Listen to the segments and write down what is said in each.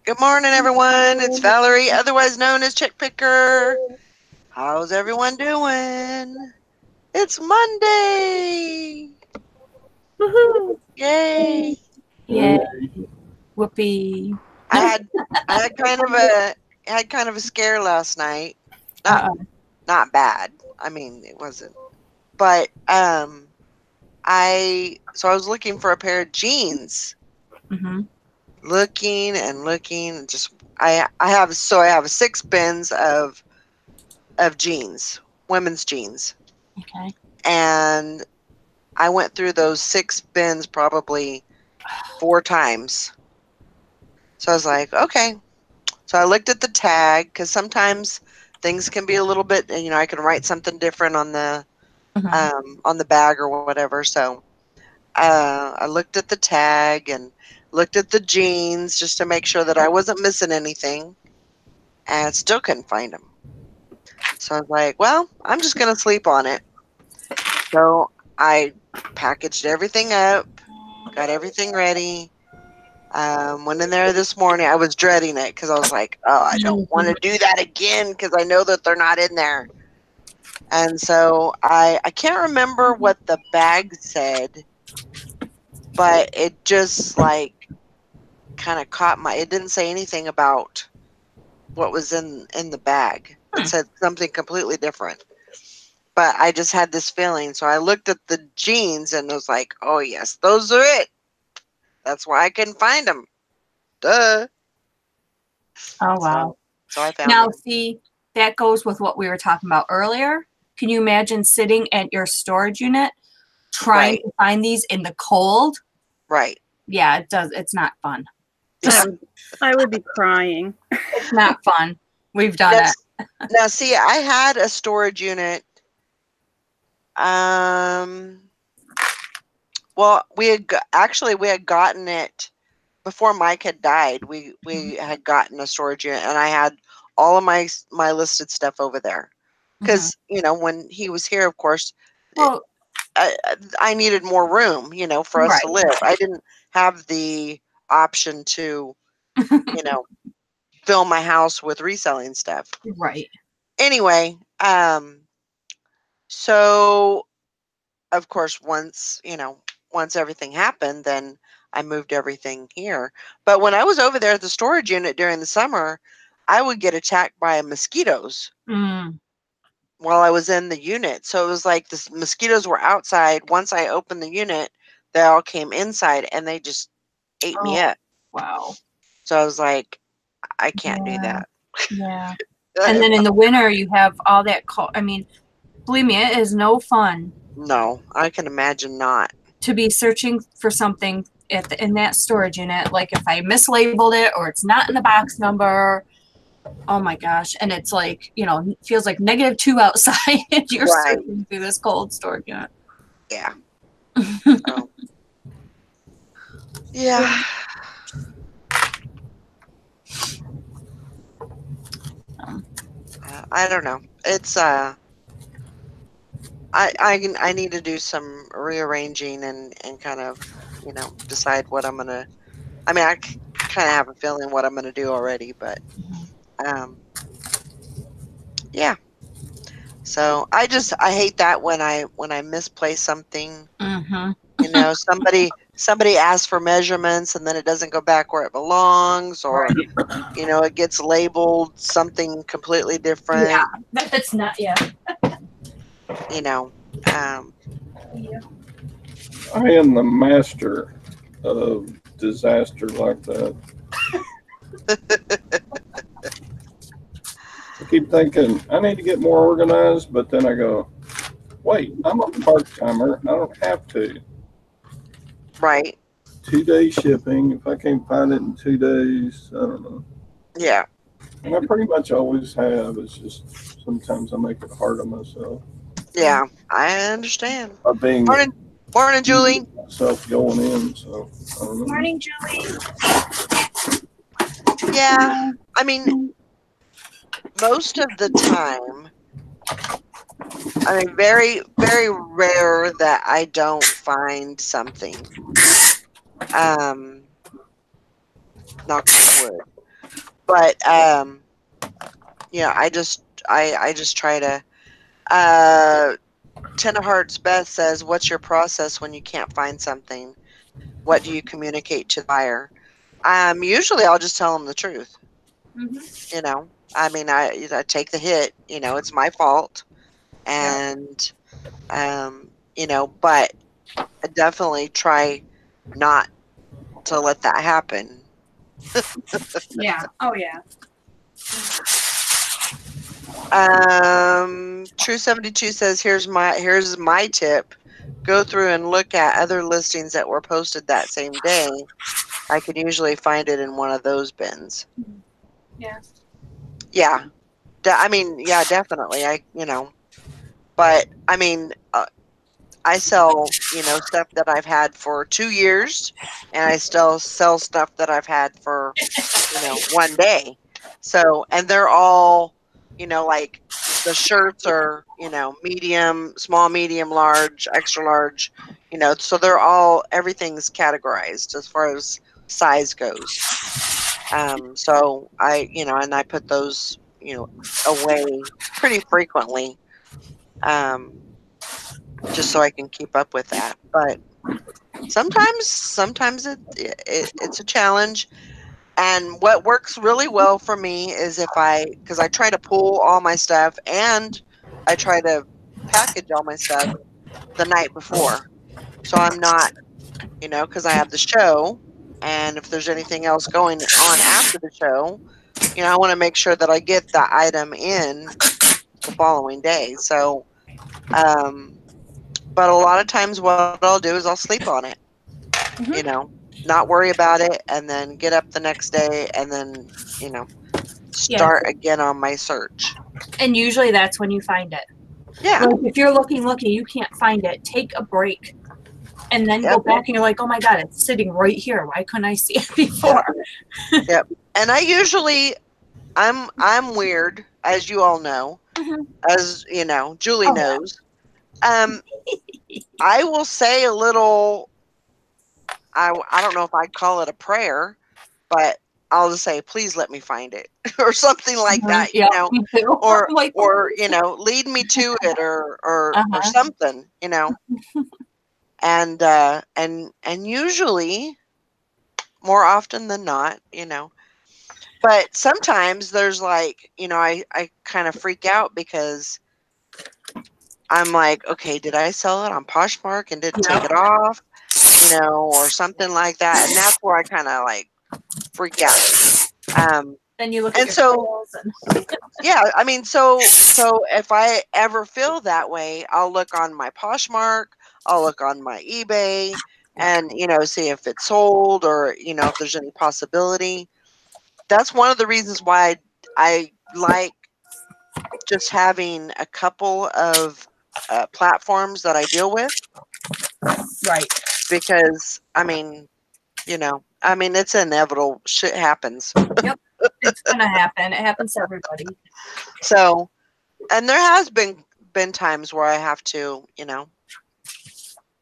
Good morning, everyone. It's Valerie, otherwise known as Chick Picker. How's everyone doing? It's Monday. Woohoo! Yay! Yeah. Whoopee. I had I had kind of a scare last night. Not Uh-oh. not bad. I mean, it wasn't. But I was looking for a pair of jeans. Mm-hmm. Looking and looking, and just I have 6 bins of jeans, women's jeans. Okay. And I went through those 6 bins probably 4 times. So I was like, okay. So I looked at the tag because sometimes things can be a little bit, I can write something different Mm-hmm. on the bag or whatever. So I looked at the tag and looked at the jeans just to make sure that I wasn't missing anything, and still couldn't find them. So I was like, well, I'm just gonna sleep on it. So I packaged everything up, got everything ready. Went in there this morning. I was dreading it because I was like, oh, I don't want to do that again because I know that they're not in there. And so I can't remember what the bag said, but it just like kind of caught my. It didn't say anything about what was in the bag. It said something completely different. But I just had this feeling. So I looked at the jeans and was like, oh, yes, those are it. That's why I couldn't find them. Duh. Oh, wow. So I found Now, them. see, that goes with what we were talking about earlier. Can you imagine sitting at your storage unit trying Right. to find these in the cold? Right. Yeah, it does. It's not fun. Yeah. I would be crying. It's not fun. We've done it. Now, see, I had a storage unit. Well, actually we had gotten it before Mike had died. We had gotten a storage unit, and I had all of my listed stuff over there because when he was here, of course, Well, I needed more room, for us to right. live. I didn't have the option to, fill my house with reselling stuff. Right. Anyway, so of course, once everything happened, then I moved everything here. But when I was over there at the storage unit during the summer, I would get attacked by mosquitoes Mm. while I was in the unit. So it was like the mosquitoes were outside. Once I opened the unit, they all came inside and they just ate me up. Wow. So I was like, I can't do that. Yeah. And then in the winter, you have all that cold. I mean, believe me, it is no fun No, I can imagine not. to be searching for something in that storage unit. Like if I mislabeled it or it's not in the box number. Oh my gosh. And it's like, it feels like -2 outside and you're Right. searching through this cold storage unit. Yeah. So, yeah. I don't know. It's I need to do some rearranging and kind of decide what I'm gonna. I mean, I kind of have a feeling what I'm gonna do already, but yeah. So I hate that when I misplace something. Mm-hmm. Somebody asks for measurements and then it doesn't go back where it belongs, or it gets labeled something completely different. Yeah, that's not. Yeah. I am the master of disaster like that. I keep thinking I need to get more organized, but then I go, wait, I'm a part-timer. I don't have to. Right. 2-day shipping. If I can't find it in 2 days, I don't know. Yeah. And I pretty much always have. It's just sometimes I make it hard on myself. Yeah, I understand. By being Morning, Julie. Myself going in, so I don't know. Morning, Julie. Yeah, I mean, most of the time, I mean, very, very rare that I don't find something. Knock on wood. But yeah, I just try to. Uh, Ten of Hearts Beth says, "What's your process when you can't find something? What do you communicate to the buyer?" Usually I'll just tell them the truth. You know, I mean, I take the hit. You know, it's my fault, and you know, but I definitely try not to let that happen. Yeah. Oh yeah. True 72 says, here's my tip. Go through and look at other listings that were posted that same day. I can usually find it in one of those bins." Yeah. Yeah. I mean, yeah, definitely. But I mean, I sell, stuff that I've had for 2 years, and I still sell stuff that I've had for, one day. So, and they're all, like the shirts are, medium, small, medium, large, extra large, so they're all, everything's categorized as far as size goes. So and I put those, away pretty frequently, just so I can keep up with that. But sometimes it's a challenge. And what works really well for me is because I try to pull all my stuff and I try to package all my stuff the night before. So I'm not, because I have the show, and if there's anything else going on after the show, I want to make sure that I get the item in the following day. So, but a lot of times what I'll do is I'll sleep on it, you know, not worry about it, and then get up the next day and then, Yeah. start again on my search. And usually that's when you find it. Yeah. Like if you're looking, you can't find it, take a break and then go Yep. back and you're like, oh my God, it's sitting right here. Why couldn't I see it before? Yep. And I usually, I'm weird, as you all know, as Julie knows. I will say a little, I don't know if I'd call it a prayer, but I'll just say, please let me find it or something like that, Yeah, me too. or, Like, lead me to it or Uh-huh. something, and usually more often than not, but sometimes there's like, I kind of freak out because I'm like, okay, did I sell it on Poshmark and didn't take it off, or something like that. And that's where I kind of like freak out. Then you look And at so, your and yeah, I mean, so if I ever feel that way, I'll look on my Poshmark, I'll look on my eBay, and see if it's sold or if there's any possibility. That's one of the reasons why I like just having a couple of platforms that I deal with, right. because it's inevitable. Shit happens. Yep. It's gonna happen. It happens to everybody. So, and there has been times where I have to,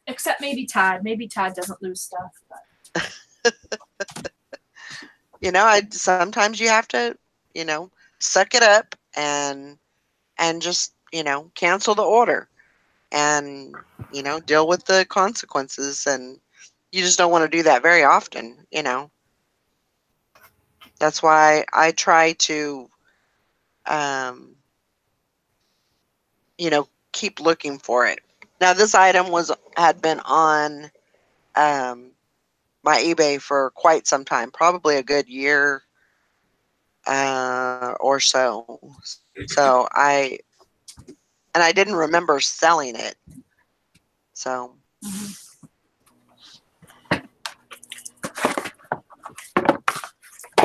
Except maybe Todd. Maybe Todd doesn't lose stuff. But. I sometimes you have to, suck it up and just, cancel the order and, deal with the consequences. And you just don't want to do that very often, That's why I try to, keep looking for it. Now, this item had been on my eBay for quite some time, probably a good year or so. So I didn't remember selling it. So.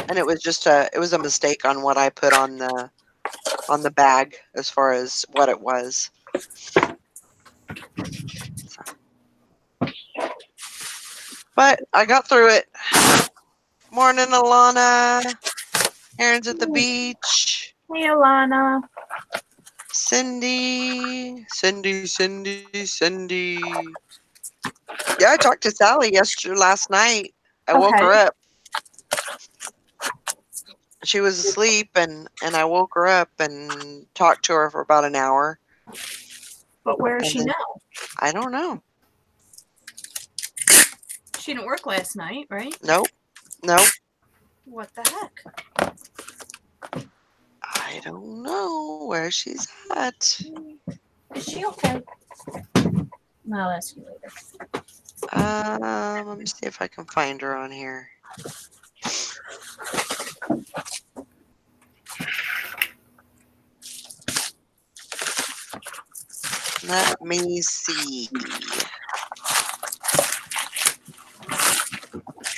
And it was a mistake on what I put on the bag as far as what it was. So. But I got through it. Morning, Alana. Aaron's at the beach. Hey, Alana. Cindy. Yeah, I talked to Sally last night. I woke her up. She was asleep, and I woke her up and talked to her for about an hour. But where is And she then- now? I don't know. She didn't work last night, right? Nope. Nope. What the heck? I don't know where she's at. Is she okay? I'll ask you later. Let me see if I can find her on here. Let me see.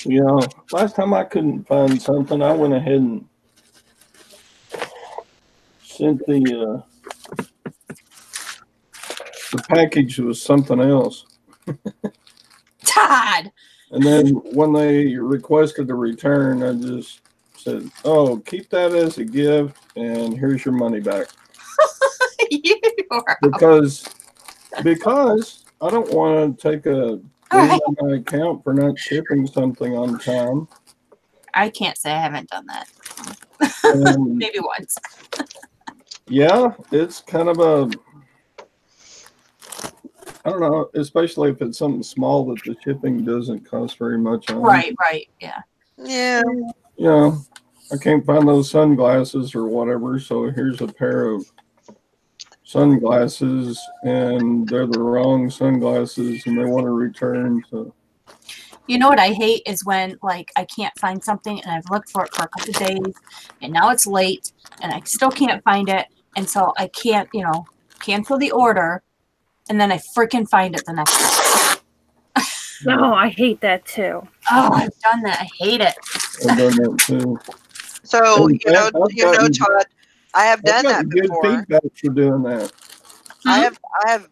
You know, last time I couldn't find something, I went ahead and sent the package was something else. Todd! And then when they requested the return, I just said, "Oh, keep that as a gift, and here's your money back." You are Because I don't want to take a ding Alright. on my account for not shipping something on time. I can't say I haven't done that. And Maybe once. yeah, it's kind of I don't know, especially if it's something small that the shipping doesn't cost very much on. Right, yeah. Yeah. You know, I can't find those sunglasses or whatever, so here's a pair of sunglasses, and they're the wrong sunglasses, and they want to return. So You know what I hate is when, like, I can't find something and I've looked for it for a couple of days and now it's late and I still can't find it. And so I can't, cancel the order and then I freaking find it the next day. Oh, I hate that too. Oh, I've done that. I hate it. I've done that too. So In fact, I've gotten- Todd, I have I've done that gotten good before. feedback for doing that. I have.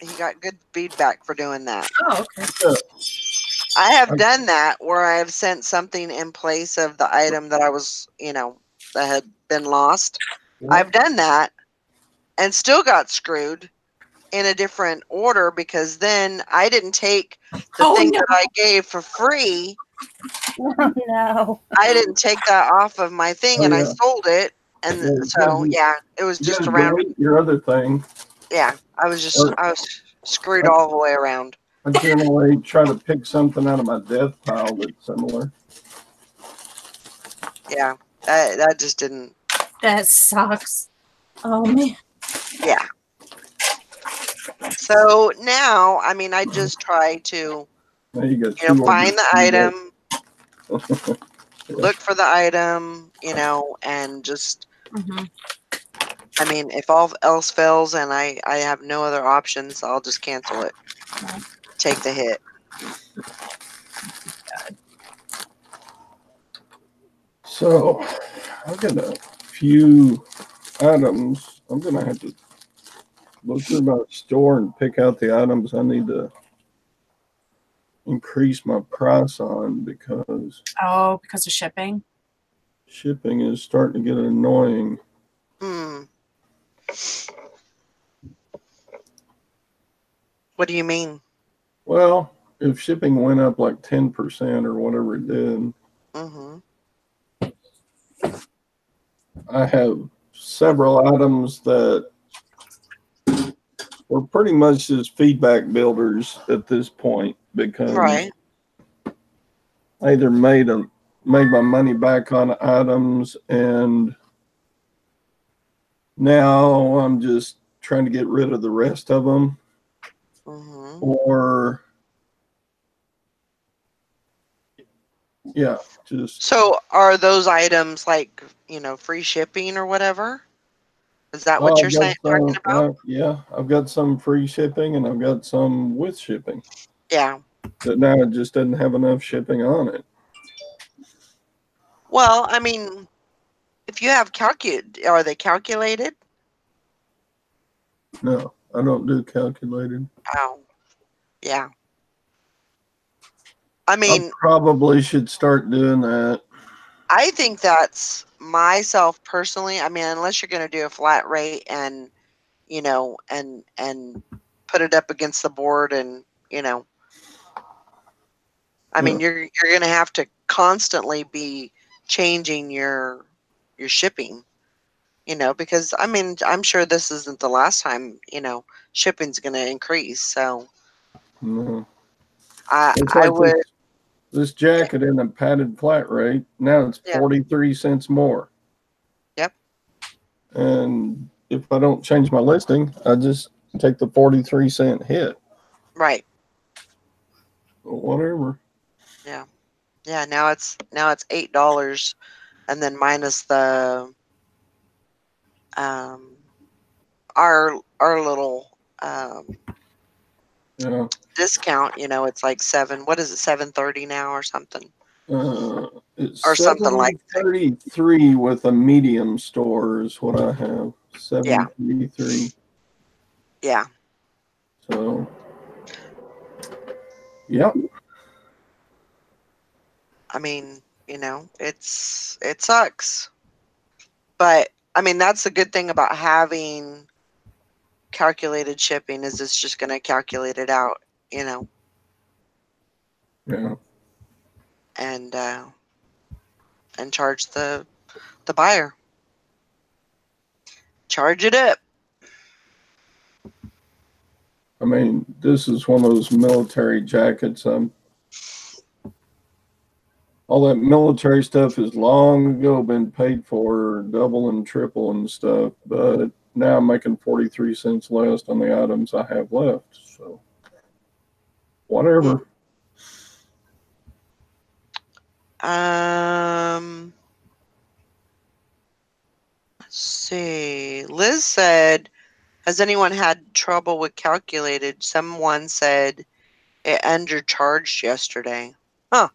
He got good feedback for doing that. Oh, okay. I have done that where I have sent something in place of the item that I was, that had been lost. I've done that and still got screwed in a different order because then I didn't take the thing that I gave for free. Oh, no. I didn't take that off of my thing and I yeah. sold it. And Yeah, so, you yeah, it was You just gotta around. delete your other thing. Yeah, I was screwed all the way around. I generally try to pick something out of my death pile that's similar. Yeah, that just didn't. That sucks. Oh, man. Yeah. So now, I mean, I just try to, Now you got two find the item, Yeah. look for the item, and just, I mean, if all else fails and I have no other options, I'll just cancel it. Take the hit. So I've got a few items. I'm gonna have to look through my store and pick out the items I need to increase my price on because Because of shipping? shipping is starting to get annoying. What do you mean? Well, if shipping went up like 10% or whatever it did, I have several items that were pretty much just feedback builders at this point because Right. I either made my money back on items and now I'm just trying to get rid of the rest of them, or yeah, just So are those items like, free shipping or whatever? Is that what you're saying? Talking about? yeah, I've got some free shipping and I've got some with shipping. Yeah. That now it just doesn't have enough shipping on it. Well, I mean, if you have are they calculated? No, I don't do calculated. Oh, yeah. I mean, I probably should start doing that. I think that's myself personally. I mean, unless you're going to do a flat rate and, and put it up against the board and, I mean, you're going to have to constantly be changing your shipping, because I mean, I'm sure this isn't the last time, shipping's going to increase. So No. I It's I like would, this jacket in a padded flat rate. Now it's yeah, 43 cents more. yep, And if I don't change my listing, I just take the 43-cent hit. right. Whatever. Yeah. Yeah, now it's $8 and then minus the um our little Yeah. discount, it's like what is it, 7.30 now or something? It's Or something like that. 733 with a medium store is what I have. Yeah. 733. Yeah. So, yep. I mean, it sucks. But I mean, that's the good thing about having calculated shipping is it's just going to calculate it out, Yeah. and charge the buyer. Charge it up. I mean, this is one of those military jackets. All that military stuff has long ago been paid for, double and triple and stuff. But now I'm making 43 cents less on the items I have left. So, whatever. Let's see. Liz said, has anyone had trouble with calculated? Someone said it undercharged yesterday. Huh.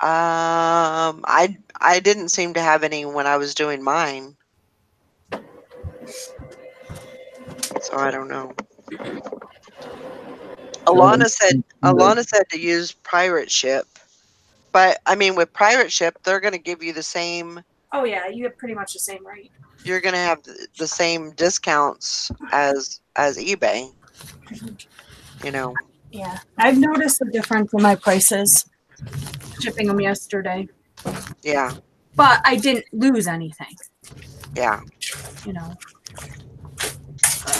I didn't seem to have any when I was doing mine. So I don't know. Alana said to use pirate ship. But I mean, with pirate ship, they're going to give you the same. Oh yeah, you have pretty much the same rate. You're going to have the same discounts as eBay. Yeah, I've noticed a difference in my prices shipping them yesterday. Yeah. But I didn't lose anything. Yeah. You know.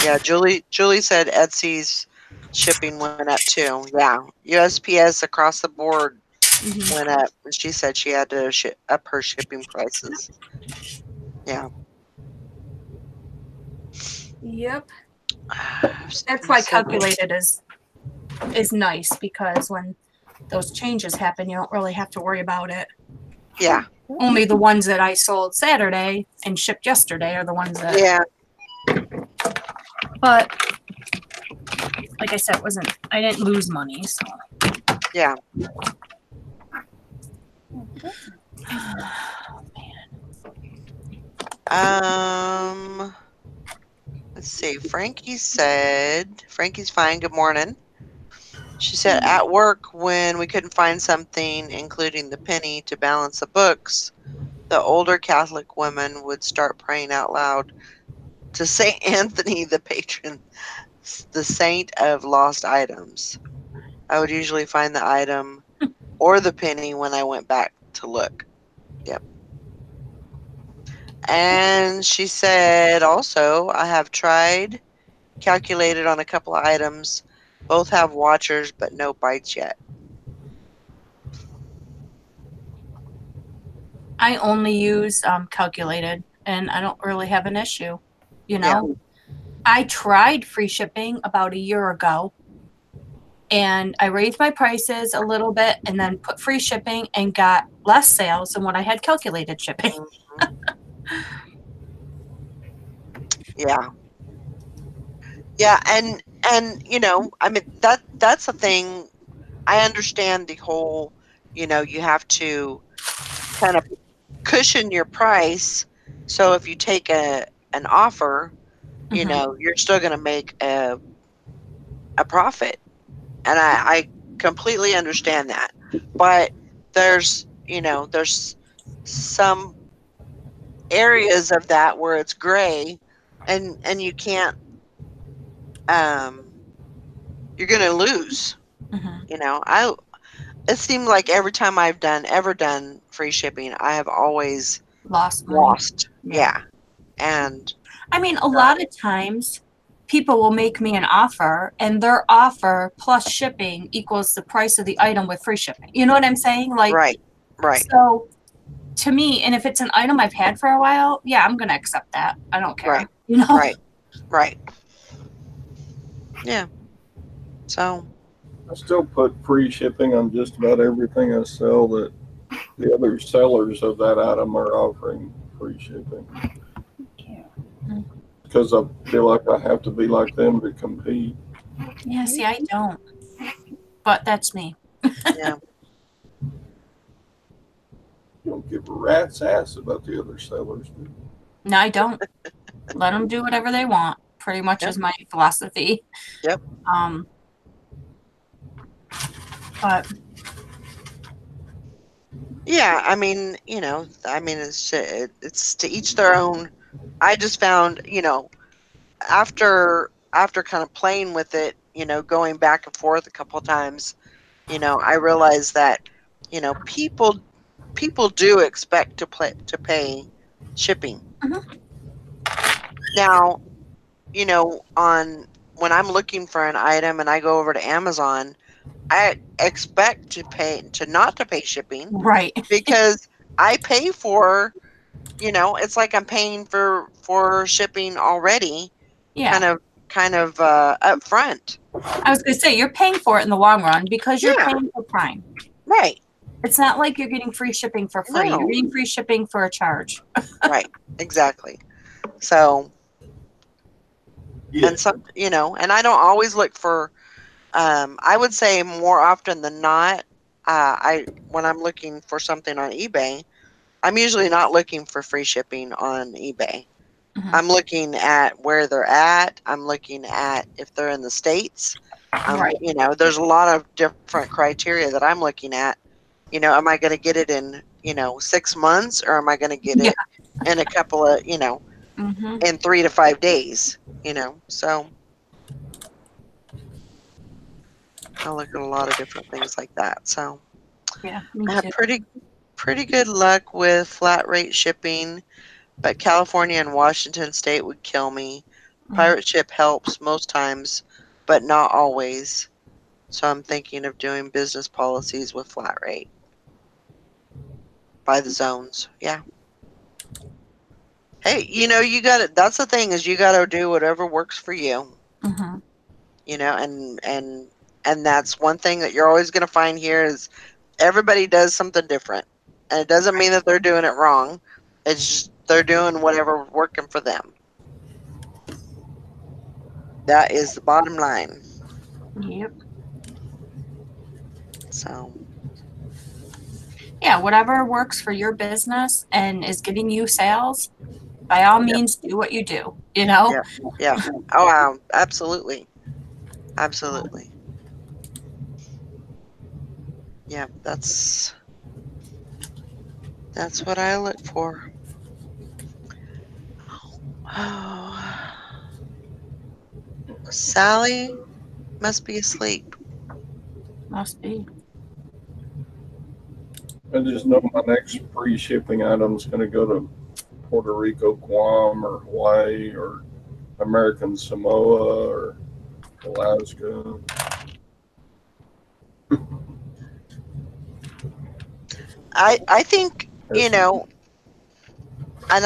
Yeah, Julie said Etsy's shipping went up too. Yeah, USPS across the board went up, and she said she had to up her shipping prices. Yeah. Yep. That's why calculated is nice, because when those changes happen, you don't really have to worry about it. Yeah. Only the ones that I sold Saturday and shipped yesterday are the ones that. Yeah. But like I said, I didn't lose money, so. Yeah. Let's see. Frankie's fine. Good morning. She said at work when we couldn't find something, including the penny, to balance the books, the older Catholic women would start praying out loud to Saint Anthony, the patron, the saint of lost items. I would usually find the item or the penny when I went back to look. Yep. And she said also, I have tried, calculated on a couple of items. Both have watchers, but no bites yet. I only use calculated, and I don't really have an issue. Yeah. I tried free shipping about a year ago, and I raised my prices a little bit and then put free shipping and got less sales than what I had calculated shipping. Yeah. Yeah, and I mean that's the thing. I understand the whole, you have to kind of cushion your price. So if you take an offer, you're still going to make a profit. And I completely understand that. But there's some areas of that where it's gray and you can't, you're going to lose. it seemed like every time I've ever done free shipping, I have always Lost money. lost. Yeah. And I mean, a lot of times people will make me an offer and their offer plus shipping equals the price of the item with free shipping. You know what I'm saying? Like, right. So to me, and if it's an item I've had for a while, yeah, I'm going to accept that. I don't care. Right. You know? Right. Yeah. So I still put free shipping on just about everything I sell that the other sellers of that item are offering free shipping. Because I feel like I have to be like them to compete. Yeah, see, I don't. But that's me. yeah. You don't give a rat's ass about the other sellers. Do you? No, I don't. Let them do whatever they want. Pretty much Yep. is my philosophy. Yep. But Yeah, I mean, it's to each their own. I just found, after kind of playing with it, going back and forth a couple of times, I realized that, people do expect to pay shipping. Mhm. Now, on when I'm looking for an item and I go over to Amazon, I expect to not to pay shipping right. because I pay for, it's like I'm paying for shipping already, Yeah. kind of up front. I was going to say, you're paying for it in the long run because you're Yeah. paying for Prime. Right. It's not like you're getting free shipping for free. No. You're getting free shipping for a charge. Right. Exactly. So, Yeah. and some, and I don't always look for, I would say more often than not, when I'm looking for something on eBay, I'm usually not looking for free shipping on eBay. Mhm. I'm looking at where they're at. I'm looking at if they're in the States. Right. There's a lot of different criteria that I'm looking at. Am I going to get it in, 6 months, or am I going to get it in a couple of, Mhm. in 3 to 5 days, so I look at a lot of different things like that. So Yeah, me I have too. pretty good luck with flat rate shipping, but California and Washington State would kill me. Pirate ship helps most times, but not always. So I'm thinking of doing business policies with flat rate by the zones. Yeah. Hey, you got it. That's the thing, is you got to do whatever works for you. Mhm. And that's one thing that you're always going to find here is everybody does something different, and it doesn't mean that they're doing it wrong. It's just they're doing whatever working for them. That is the bottom line. Yep. So Yeah, whatever works for your business and is getting you sales, by all means, do what you do. yeah. Oh wow, absolutely. Yeah, that's what I look for. Oh, Sally must be asleep. Must be. I just know my next free shipping item is going to go to Puerto Rico, Guam, or Hawaii, or American Samoa, or Alaska. I think, and I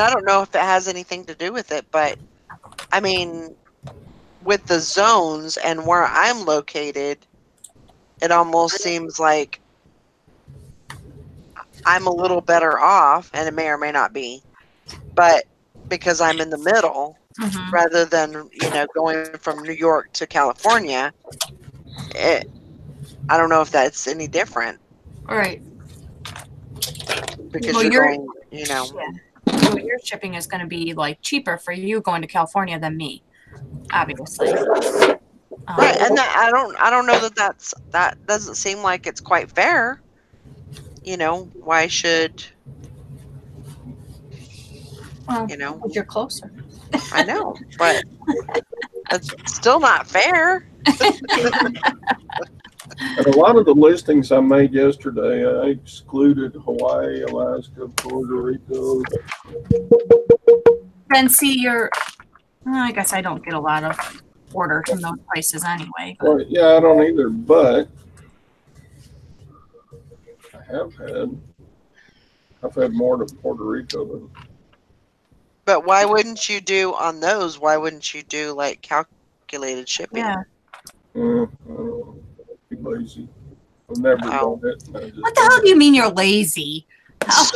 don't know if it has anything to do with it, but I mean, with the zones and where I'm located, it almost seems like I'm a little better off, and it may or may not be, but because I'm in the middle, Mhm. rather than, going from New York to California, I don't know if that's any different All right. because Well, you're your going, your shipping is going to be like cheaper for you going to California than me, obviously. right, and that I don't know that doesn't seem like it's quite fair. Why should, Well, you know, because you're closer. I know, but it's still not fair. And a lot of the listings I made yesterday, I excluded Hawaii, Alaska, Puerto Rico. Then see your. I guess I don't get a lot of orders from those places anyway. But. Well, yeah, I don't either, but I've had more to Puerto Rico than. But why wouldn't you do on those? Why wouldn't you do like calculated shipping? Yeah. Be lazy. I've never Oh. done it. What the hell do you mean you're lazy? I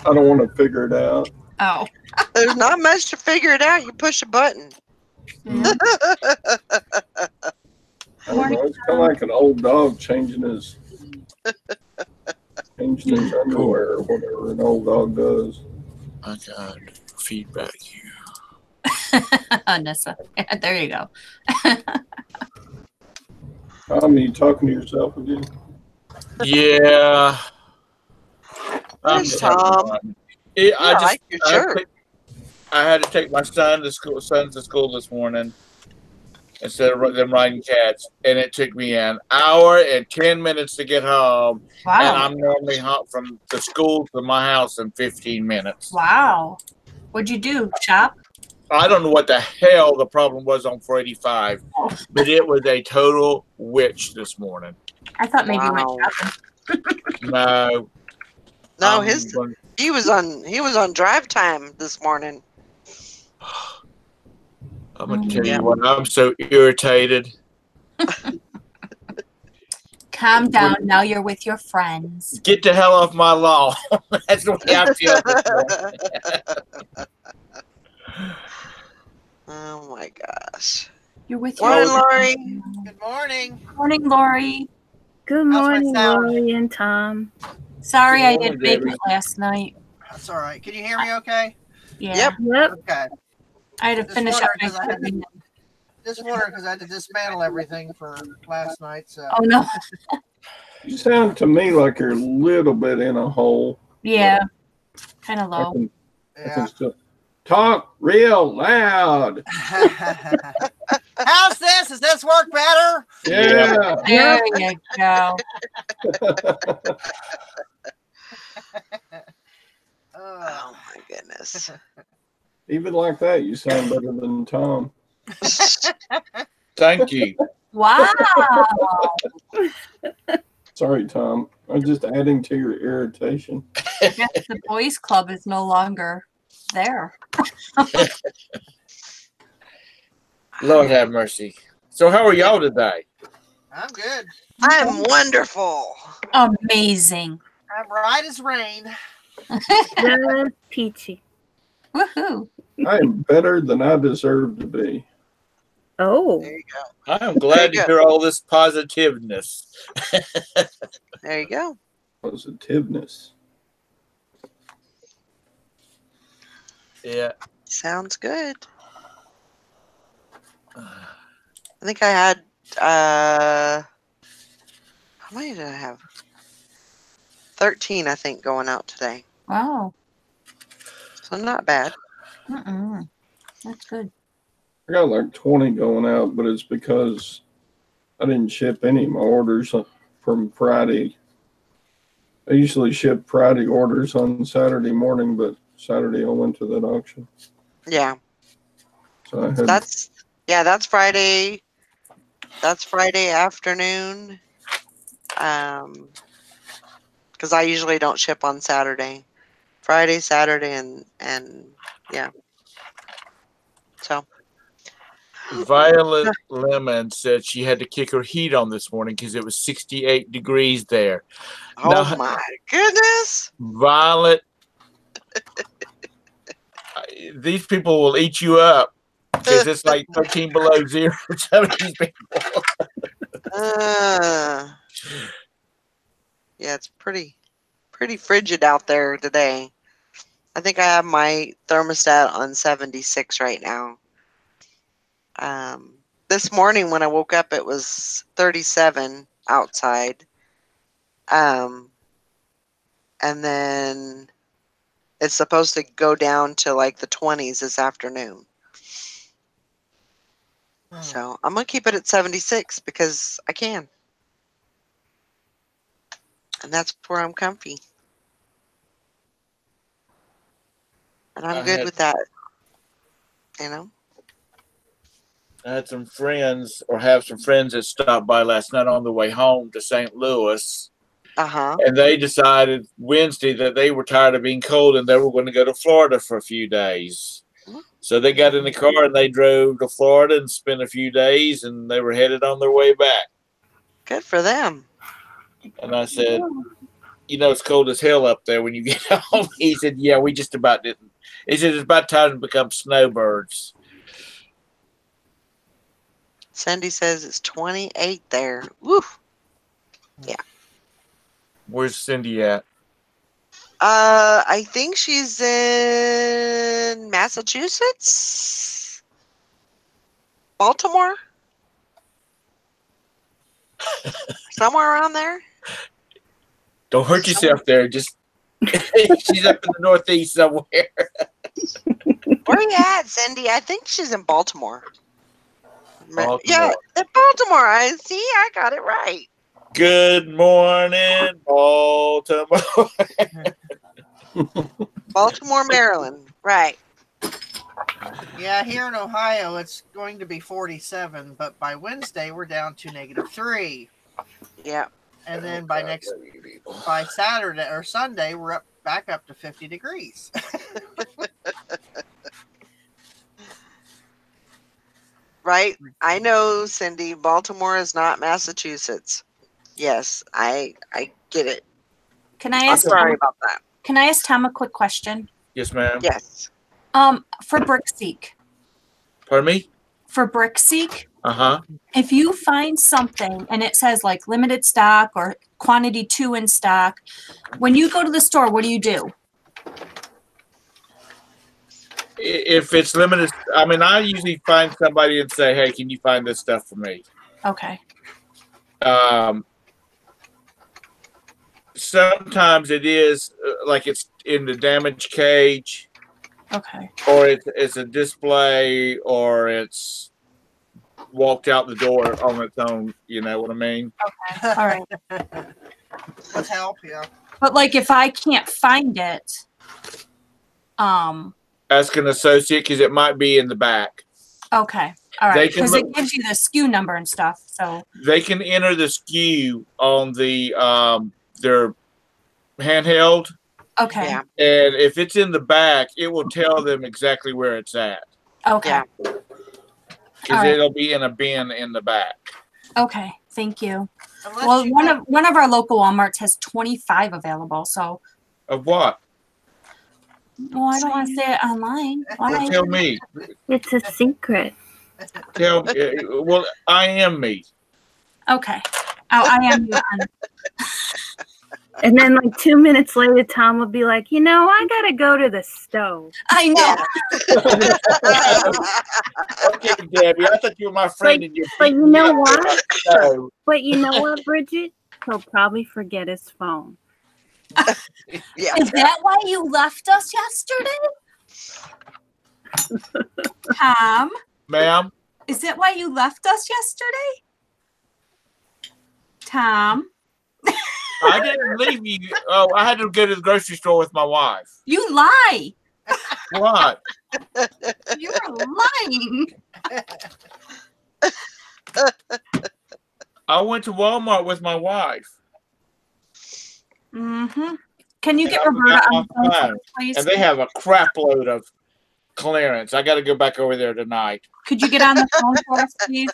don't want to figure it out. Oh. There's not much to figure it out. You push a button. Yeah. I don't know. It's kind of like an old dog changing his underwear or whatever an old dog does. I got feedback here. Nessa. There you go. Tom, are you talking to yourself again? Yeah. There's Tom. I like your shirt. I had to take my sons to school this morning instead of them riding cats, and it took me an hour and 10 minutes to get home. Wow. And I'm normally home from the school to my house in 15 minutes. Wow. What'd you do? Shop? I don't know what the hell the problem was on 485, but it was a total witch this morning. I thought maybe you went Wow. shopping. No. No, he was on drive time this morning. I'm gonna tell you what, I'm so irritated. Calm down. Now you're with your friends. Get the hell off my lawn. That's the way I feel this morning. Oh my gosh. You're with Morning, your Lori. Good morning. Morning, Lori. Good How's my morning, sound? Lori and Tom. Sorry Good I morning, didn't make Debbie. it last night. That's all right. Can you hear me okay? Yeah. Yep. Yep. Okay. I had to Just finish up wondering my 'cause I had to- cooking. Just wondering because I had to dismantle everything for last night. So Oh no. You sound to me like you're a little bit in a hole. Yeah. Kind of I low. can yeah. still talk real loud. How's this? Does this work better? Yeah. There you go. Oh my goodness. Even like that, you sound better than Tom. Thank you. Wow. Sorry, Tom. I'm just adding to your irritation. I guess the boys club is no longer there. Lord have mercy. So how are y'all today? I'm good. I'm wonderful. Amazing. I'm right as rain. Just peachy. Woohoo. I am better than I deserve to be. Oh. There you go. I am glad to hear all this positiveness. There you go. Positiveness. Yeah. Sounds good. I think I had how many did I have? 13, I think, going out today. Wow. So not bad. That's good. I got like 20 going out, but it's because I didn't ship any of my orders from Friday. I usually ship Friday orders on Saturday morning, but Saturday I went to that auction. Yeah. So I had That's Friday. That's Friday afternoon. Because I usually don't ship on Saturday. Friday, Saturday, and yeah. So Violet Lemon said she had to kick her heat on this morning because it was 68 degrees there. oh Now- my goodness. Violet, these people will eat you up because it's like 13 below zero. Some of these people. Yeah, it's pretty frigid out there today. I think I have my thermostat on 76 right now. This morning when I woke up, it was 37 outside. And then it's supposed to go down to like the 20s this afternoon. So I'm going to keep it at 76 because I can. And that's where I'm comfy. And I'm I good had- with that. You know? I had some friends, or have some friends that stopped by last night on the way home to St. Louis. Uh-huh. And they decided Wednesday that they were tired of being cold and they were going to go to Florida for a few days. So they got in the car and they drove to Florida and spent a few days, and they were headed on their way back. Good for them. And I said, you know, it's cold as hell up there when you get home. He said, yeah, we just about didn't. He said, it's about time to become snowbirds. Cindy says it's 28 there. Woo. Yeah. Where's Cindy at? I think she's in Massachusetts? Baltimore? Somewhere around there? Don't hurt yourself there. Just she's up in the Northeast somewhere. Where are you at, Cindy? I think she's in Baltimore. Baltimore. Yeah, in Baltimore. I see. I got it right. Good morning, Baltimore. Baltimore, Maryland. Right. Yeah, here in Ohio, it's going to be 47, but by Wednesday, we're down to -3. Yeah. And then by Saturday or Sunday, we're back up to 50 degrees. Right. I know, Cindy. Baltimore is not Massachusetts. Yes, I get it. Can I I'm ask sorry Tom, about that. can I ask Tom a quick question? Yes, ma'am. Yes. For Brickseek. Pardon me? For Brickseek, Uh-huh. if you find something and it says like limited stock or quantity 2 in stock, when you go to the store, what do you do? If it's limited, I mean, I usually find somebody and say, hey, can you find this stuff for me? Okay. Sometimes it is like it's in the damaged cage, Okay. or it's a display, or it's walked out the door on its own. You know what I mean? Okay. All right. Let's help you. But like if I can't find it, Ask an associate because it might be in the back. okay. All They right. can Because look- it gives you the SKU number and stuff. So They can enter the SKU on the their handheld, okay. Yeah. and if it's in the back, it will tell them exactly where it's at Okay. Yeah. because All right. it'll be in a bin in the back. Okay. Thank you. Unless Well, you one of our local Walmarts has 25 available. So Of what? well, I don't want to say it online. Well, Why? tell me. It's a secret. Tell me. Well, I am me. Okay. Oh, I am on. And then like 2 minutes later, Tom will be like, you know, I gotta go to the stove. I know. Okay, Debbie. I thought you were my friend, and you're But beating you me know up what? with my stove. But you know what, Bridget? He'll probably forget his phone. Yeah. Is that why you left us yesterday? Tom, Ma'am. is that why you left us yesterday? Tom, I didn't leave you. Oh, I had to go to the grocery store with my wife. you lie. What? You're lying. I went to Walmart with my wife, Mm-hmm. Can you And get I Roberta forgot on the my phone, for phone. me, please? and they have a crap load of clearance. I got to go back over there tonight. Could you get on the phone for us, please?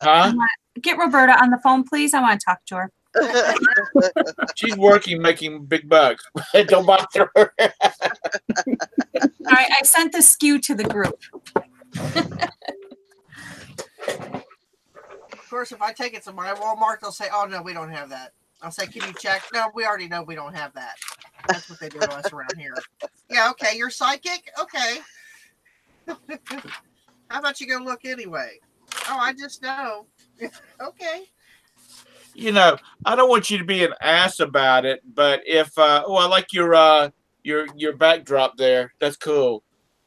Huh? Get Roberta on the phone, please. I want to talk to her. She's working, making big bucks. Don't bother her. All right, I sent the SKU to the group. Of course, if I take it to my Walmart, they'll say, "Oh no, we don't have that." I'll say, "Can you check?" No, we already know we don't have that. That's what they do to us around here. Yeah, okay, you're psychic. Okay. How about you go look anyway? Oh, I just know. Okay. You know, I don't want you to be an ass about it, but if I like your backdrop there. That's cool.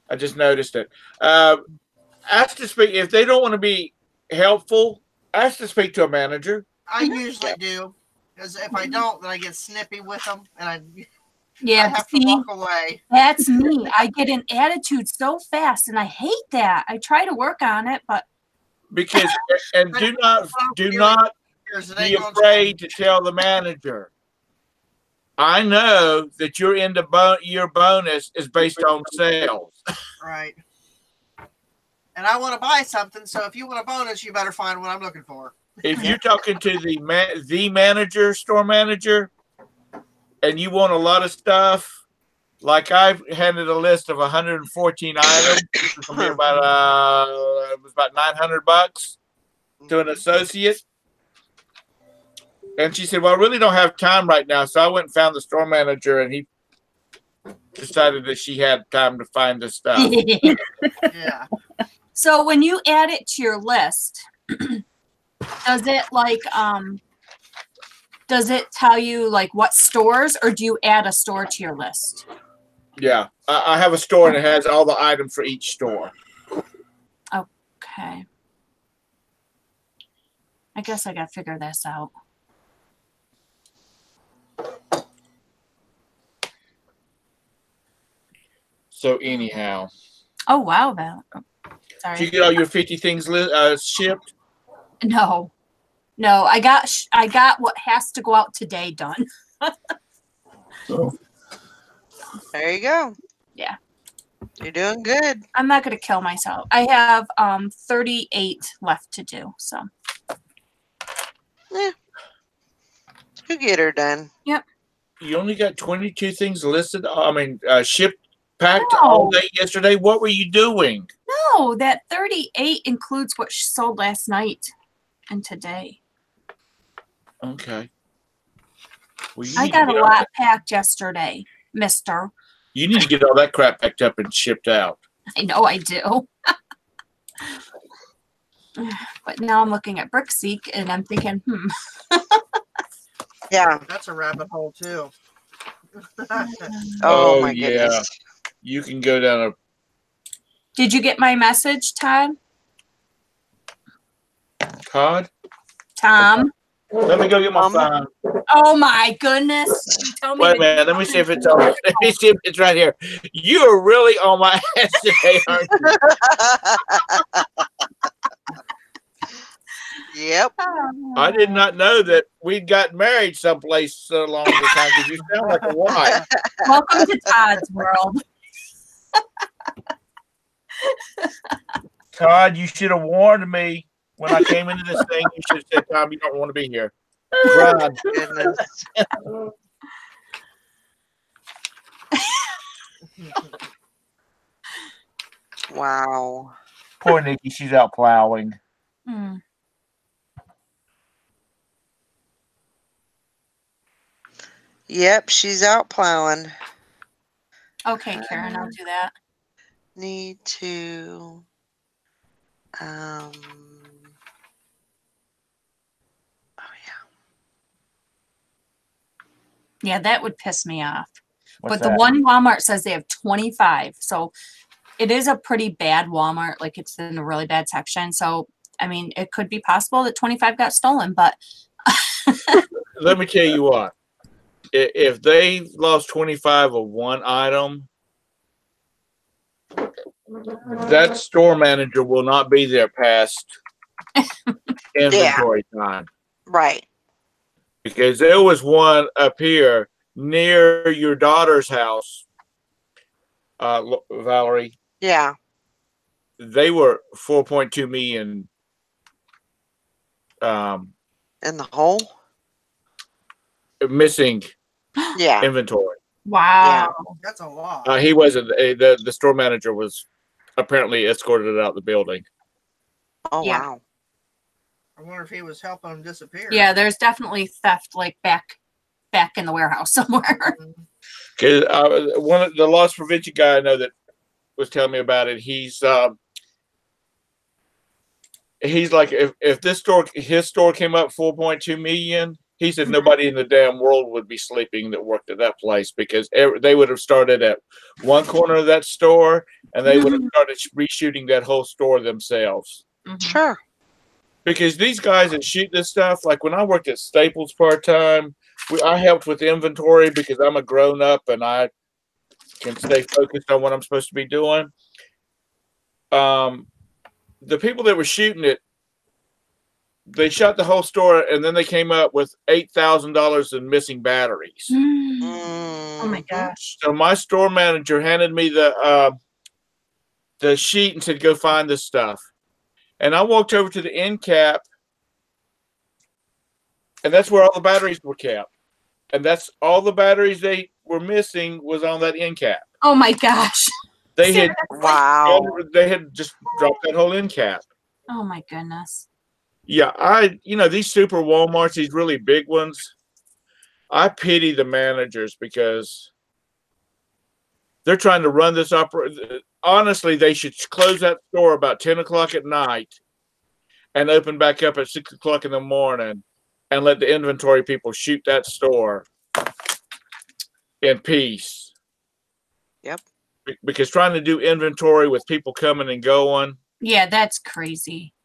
I just noticed it. Ask to speak if they don't want to be helpful. Ask to speak to a manager. I usually do. Because if I don't, then I get snippy with them, and I Yeah, have see, to walk away. that's me. I get an attitude so fast, and I hate that. I try to work on it, but Because and do not It be ain't gonna afraid change. to tell the manager. I know that your end of year bonus is based on sales. Right. And I want to buy something, so if you want a bonus, you better find what I'm looking for. If you're talking to the manager, store manager, and you want a lot of stuff, like I've handed a list of 114 items, which was gonna be about it was about $900 to an associate. And she said, "Well, I really don't have time right now." So I went and found the store manager, and he decided that she had time to find this stuff. Yeah. so when you add it to your list, does it tell you like what stores, or do you add a store to your list? Yeah, I have a store, and it has all the items for each store. Okay. I guess I gotta figure this out. So anyhow, Oh wow, Val. Oh, did you sorry. get all your 50 things shipped? No, I got what has to go out today done. So There you go. Yeah. You're doing good. I'm not gonna kill myself. I have 38 left to do. So You get her done. You only got 22 things listed. I mean, shipped, packed No. all day yesterday. What were you doing? no, that 38 includes what she sold last night and today. Okay. Well, you I need to got a get all lot that- packed yesterday, Mister. You need to get all that crap packed up and shipped out. I know I do. But now I'm looking at Brickseek and I'm thinking, Yeah. That's a rabbit hole, too. Oh, my yeah. goodness. You can go down a. did you get my message, Todd? Todd? Tom? Let me go get my Um, phone. Oh my goodness. You tell me Wait a to minute. Let me see if it's on. Let me see if it's right here. You are really on my ass today, aren't you? Yep. I did not know that we'd got married someplace so long the time because you sound like a wife. Welcome to Todd's world. Todd, you should have warned me when I came into this thing. You should have said, Tom, you don't want to be here. Run. Goodness. Wow. Poor Nikki, she's out plowing. Hmm. Yep, she's out plowing. Okay, Karen, I'll do that. Need to oh yeah. Yeah, that would piss me off. What's But the that? one Walmart says they have 25. So it is a pretty bad Walmart. Like it's in a really bad section. So, I mean, it could be possible that 25 got stolen, but Let me tell you what. If they lost 25 of one item, that store manager will not be there past inventory time. Right. Because there was one up here near your daughter's house, Valerie. Yeah. They were 4.2 million In the hole? missing Yeah. inventory. wow. That's a lot. He wasn't. The store manager was apparently escorted out the building. Oh Yeah. wow. I wonder if he was helping them disappear. Yeah, there's definitely theft like back in the warehouse somewhere. Because one of the loss prevention guy I know that was telling me about it. He's like, if his store came up 4.2 million, he said nobody in the damn world would be sleeping that worked at that place because they would have started at one corner of that store and they would have started reshooting that whole store themselves. Mhm. Sure. Because these guys that shoot this stuff, like when I worked at Staples part-time, I helped with inventory because I'm a grown-up and I can stay focused on what I'm supposed to be doing. The people that were shooting it, they shot the whole store and then they came up with $8,000 in missing batteries. Oh my gosh. So my store manager handed me the sheet and said, go find this stuff. And I walked over to the end cap, and that's where all the batteries were kept. And that's all the batteries they were missing was on that end cap. Oh my gosh. They had they had just dropped that whole end cap. Oh my goodness. Yeah, these super Walmarts, these really big ones, I pity the managers because they're trying to run this operation. Honestly, they should close that store about 10 o'clock at night and open back up at 6 o'clock in the morning and let the inventory people shoot that store in peace. Yep. Because trying to do inventory with people coming and going. Yeah, that's crazy.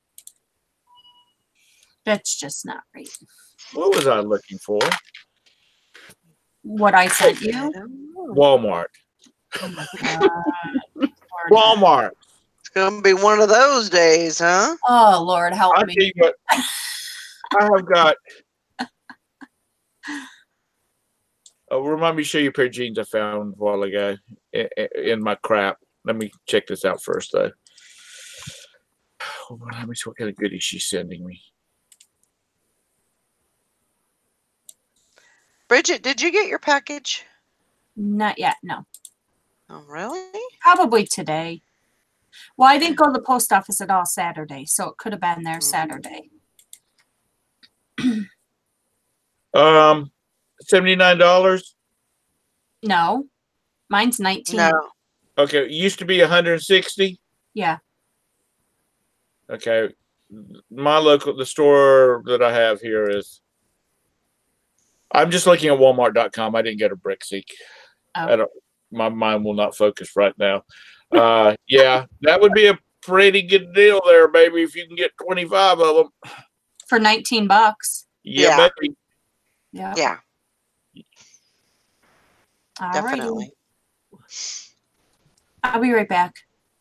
That's just not right. What was I looking for? What I sent you? Walmart. Oh my God. Walmart. It's going to be one of those days, huh? Oh, Lord, help I'll me. tell you what, I have got. Remind me to show you a pair of jeans I found a while ago in my crap. Let me check this out first, though. Let me see what kind of goodies she's sending me. Bridget, did you get your package? Not yet, no. Oh, really? Probably today. Well, I didn't go to the post office at all Saturday, so it could have been there Saturday. $79? No. Mine's 19. No. Okay, it used to be 160. Yeah. Okay, the store that I have here is. I'm just looking at Walmart.com. I didn't get a BrickSeek. Oh. My mind will not focus right now. Yeah, that would be a pretty good deal there, baby. If you can get 25 of them For $19. Yeah, baby. Yeah. Yeah. Alrighty. Definitely. I'll be right back.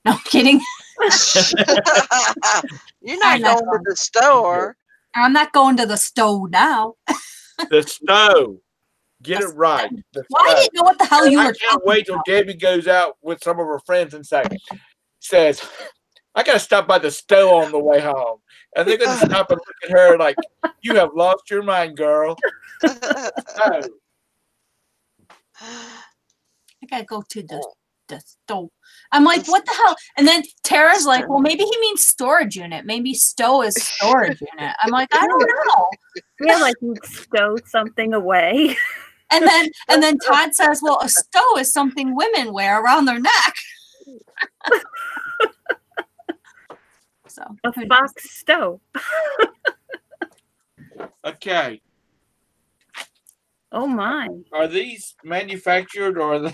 No, I'm kidding. You're not going to the store. I'm not going to the store now. The stove. Get it right. Well, I didn't know what the hell you were I can't wait till Debbie goes out with some of her friends and says, I got to stop by the stove on the way home. And they're going to stop and look at her like, you have lost your mind, girl. No. I got to go to the stove. I'm like, what the hell? And then Tara's like, well, maybe he means storage unit. Maybe stow is storage unit. I'm like, I don't know. Yeah, like you stow something away. And then Todd says, well, a stow is something women wear around their neck. So A fox stow. Okay. Oh my. Are these manufactured or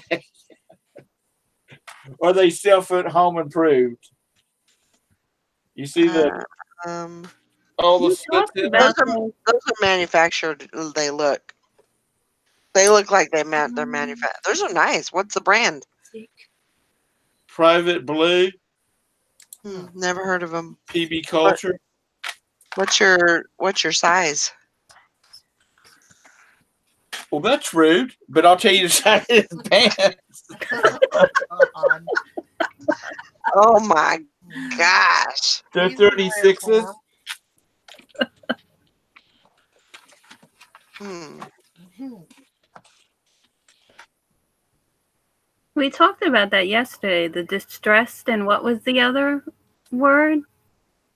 are they self-at-home improved? You see all the slits in there? Those are manufactured. They look like they're manufactured. Those are nice. What's the brand? Private Blue. Never heard of them. PB Culture. What's your size? Well, that's rude, but I'll tell you the size of his pants. Oh my gosh. They're 36s. We talked about that yesterday. The distressed and what was the other word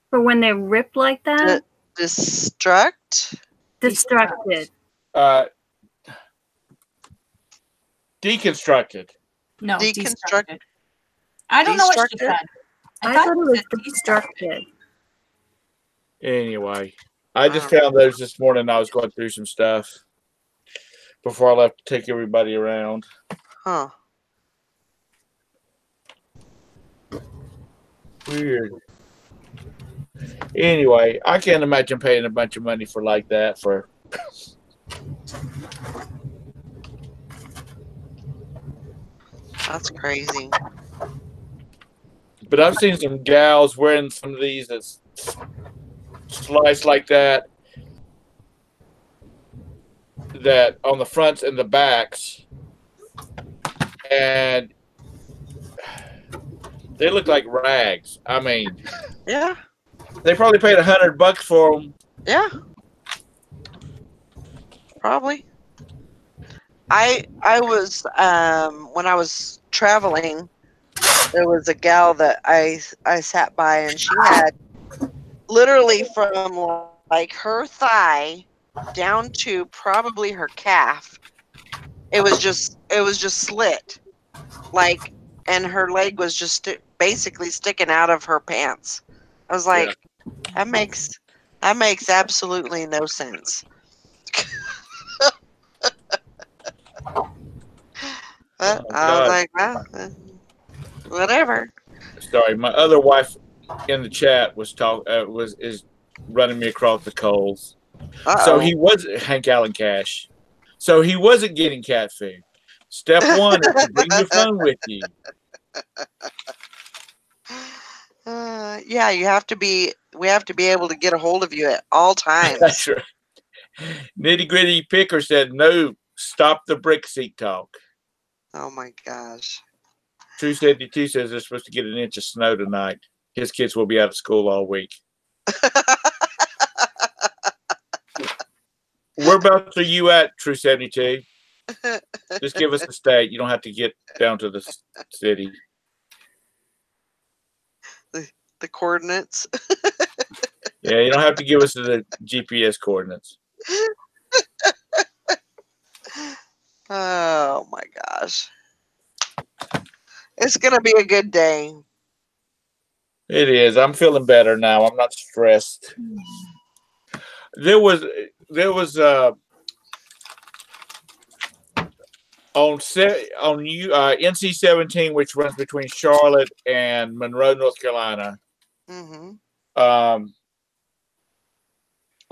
for when they rip like that? Destruct? Destructed. Deconstructed. No, Deconstructed. I don't know what she said. I thought it was destructed. Anyway, I just found those this morning. I was going through some stuff before I left to take everybody around. Huh. Weird. Anyway, I can't imagine paying a bunch of money for like that for. That's crazy. But I've seen some gals wearing some of these that's sliced like that on the fronts and the backs, and they look like rags. I mean, Yeah. they probably paid $100 for them. Yeah. Probably. I was when I was traveling, there was a gal that I sat by, and she had literally from like her thigh down to probably her calf. It was just slit, like, and her leg was just basically sticking out of her pants. I was like, that makes absolutely no sense. But Oh, I was God. like, well, whatever. Sorry, my other wife in the chat is running me across the coals. So Uh-oh. he was Hank Allen Cash. So he wasn't getting cat food. Step one is to bring your phone with you. Yeah, you have to be. We have to be able to get a hold of you at all times. That's right. Nitty Gritty Picker said, "No, stop the brick seat talk." Oh my gosh. True 72 says they're supposed to get an inch of snow tonight. His kids will be out of school all week. Whereabouts are you at, True 72? Just give us the state. You don't have to get down to the city. The coordinates. Yeah, you don't have to give us the GPS coordinates. Oh my gosh. It's gonna be a good day. It is. I'm feeling better now. I'm not stressed. There was on NC-17, which runs between Charlotte and Monroe, North Carolina. Mm-hmm.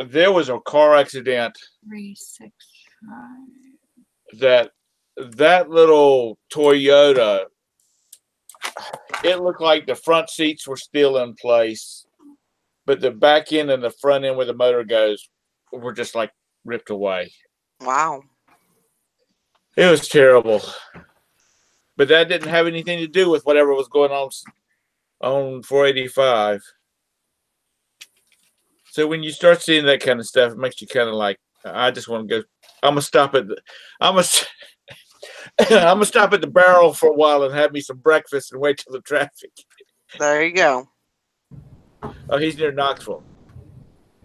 There was a car accident 365. that little Toyota. It looked like the front seats were still in place, but the back end and the front end where the motor goes were just like ripped away. Wow. It was terrible. But that didn't have anything to do with whatever was going on 485. So when you start seeing that kind of stuff, it makes you kind of like, I just want to go. I'm gonna stop at I'm gonna stop at the barrel for a while and have me some breakfast and wait till the traffic. There you go. Oh, he's near Knoxville.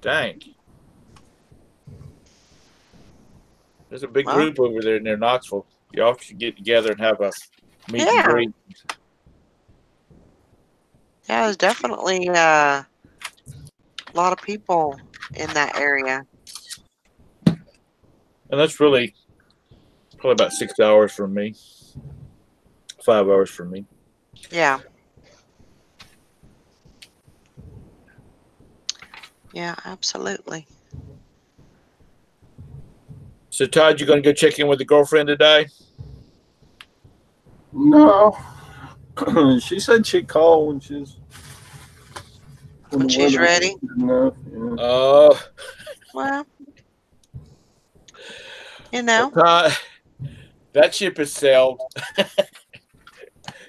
Dang. There's a big group over there near Knoxville. Y'all should get together and have a meet and greet. Yeah, there's definitely a lot of people in that area. And that's really probably about 6 hours from me. 5 hours from me. Yeah. Yeah, absolutely. So, Todd, you going to go check in with the girlfriend today? No. She said she'd call when she's ready. Enough, Well, you know. Todd, that ship is sailed.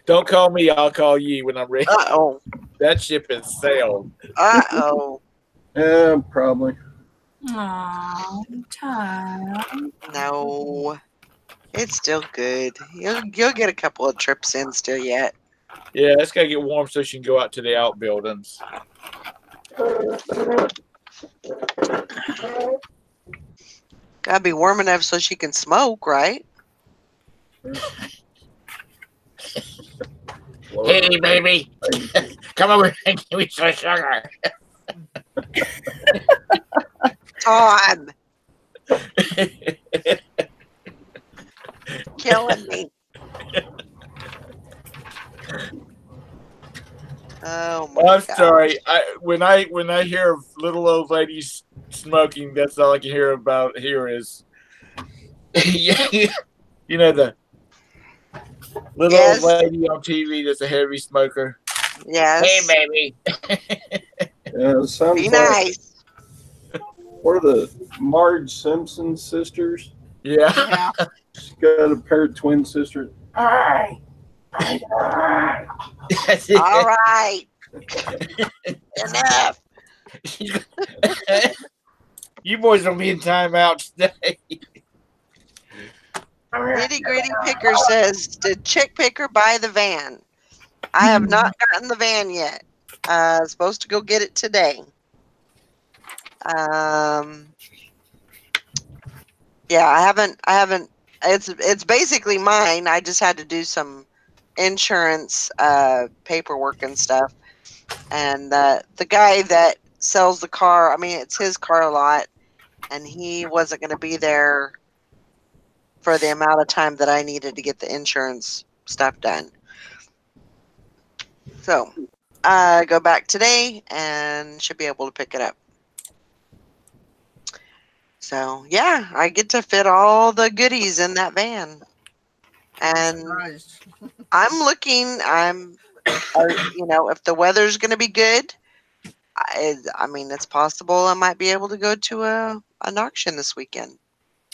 Don't call me. I'll call you when I'm ready. Uh-oh. That ship is sailed. Uh-oh. Yeah, probably. Aw, Todd. No. It's still good. You'll get a couple of trips in still yet. Yeah, it's got to get warm so she can go out to the outbuildings. Gotta be warm enough so she can smoke, right? Hey, baby. Come over and give me some sugar. Todd. Killing me. Oh my I'm God. sorry. When I hear of little old ladies smoking, that's all I can hear about here is you know the little old Yes. lady on TV that's a heavy smoker. Hey, Yes. baby. Yeah, it Be sounds like nice. we're the Marge Simpson sisters. Yeah. Yeah. She's got a pair of twin sisters. That's All it. right. Enough. You boys will be in timeout today. Nitty Gritty Picker says, did Chick Picker buy the van? I have not gotten the van yet. Supposed to go get it today. Yeah, I haven't. It's basically mine. I just had to do some insurance paperwork and stuff. And the guy that sells the car, I mean, it's his car lot, and he wasn't going to be there for the amount of time that I needed to get the insurance stuff done. So go back today and should be able to pick it up. So yeah, I get to fit all the goodies in that van, and Surprised. I'm looking. If the weather's going to be good, I mean, it's possible I might be able to go to an auction this weekend.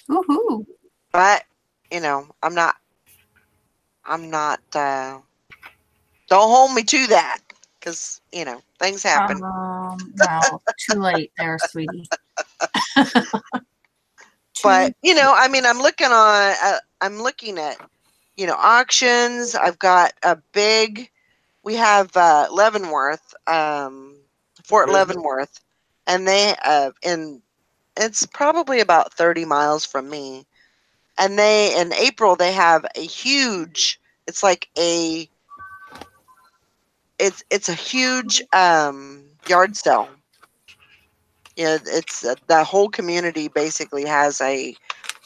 Woohoo! But I'm not. I'm not. Don't hold me to that, because things happen. Well, too late there, sweetie. But I mean, I'm looking at auctions. I've got a big. We have Leavenworth, Fort Leavenworth, and it's probably about 30 miles from me. And in April they have a huge. It's like it's a huge yard sale. It's the whole community basically has a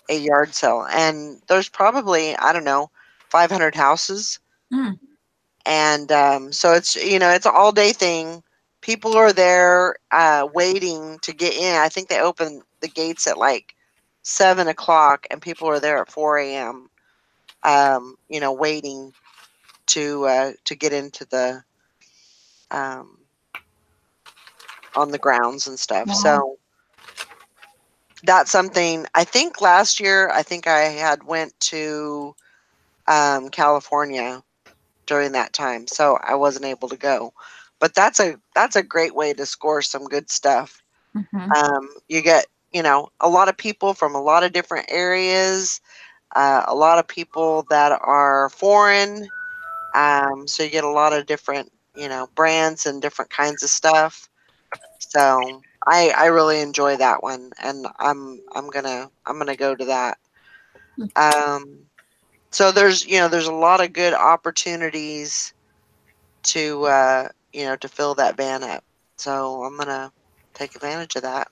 yard sale, and there's probably, I don't know, 500 houses. Mm. And so it's it's an all day thing. People are there waiting to get in. I think they open the gates at like 7 o'clock, and people are there at 4 a.m. Waiting to get into the on the grounds and stuff. Wow. So that's something. I think last year, I had went to California during that time, so I wasn't able to go. But that's a great way to score some good stuff. Mm-hmm. You get a lot of people from a lot of different areas, a lot of people that are foreign. So you get a lot of different brands and different kinds of stuff. So I really enjoy that one, and I'm gonna go to that. So there's a lot of good opportunities to to fill that van up. So I'm gonna take advantage of that.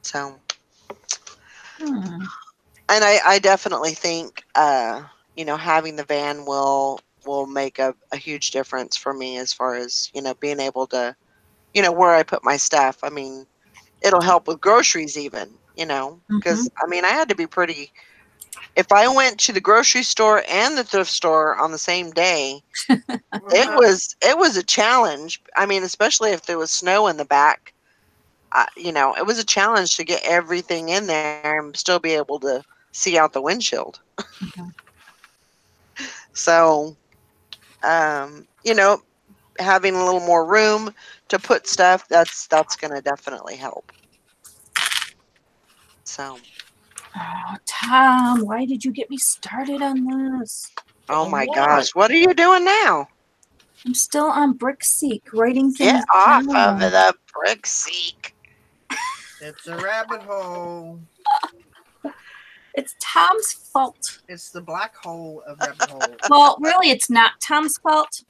So, Hmm. and I definitely think having the van will make a huge difference for me, as far as being able to where I put my stuff. I mean, it'll help with groceries even, because I mean, I had to be pretty. If I went to the grocery store and the thrift store on the same day, it was a challenge. I mean, especially if there was snow in the back. It was a challenge to get everything in there and still be able to see out the windshield. So, having a little more room to put stuff, that's going to definitely help. So, Oh, Tom, why did you get me started on this? oh my gosh, what are you doing now? I'm still on BrickSeek, writing Get things off down. of the BrickSeek. It's a rabbit hole. It's Tom's fault. It's the black hole of rabbit hole. Well, really, it's not Tom's fault.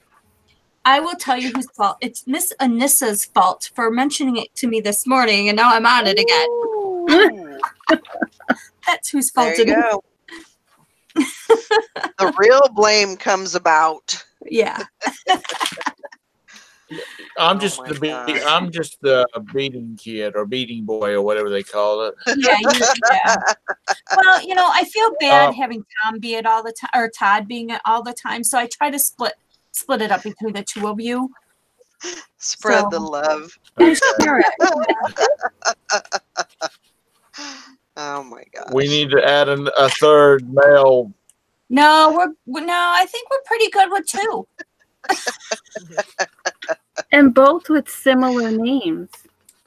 I will tell you whose fault. It's Miss Anissa's fault for mentioning it to me this morning, and now I'm on it again. That's whose fault There you it is. go. The real blame comes about Yeah. I'm Oh just my the gosh. I'm just the beating kid or beating boy or whatever they call it. Yeah, yeah. Well, I feel bad Uh, having Tom be it all the time, or Todd being it all the time. So I try to split it up between the two of you. Spread the So love. I Okay. share it. Oh my gosh. We need to add a third male. No, I think we're pretty good with two. And both with similar names.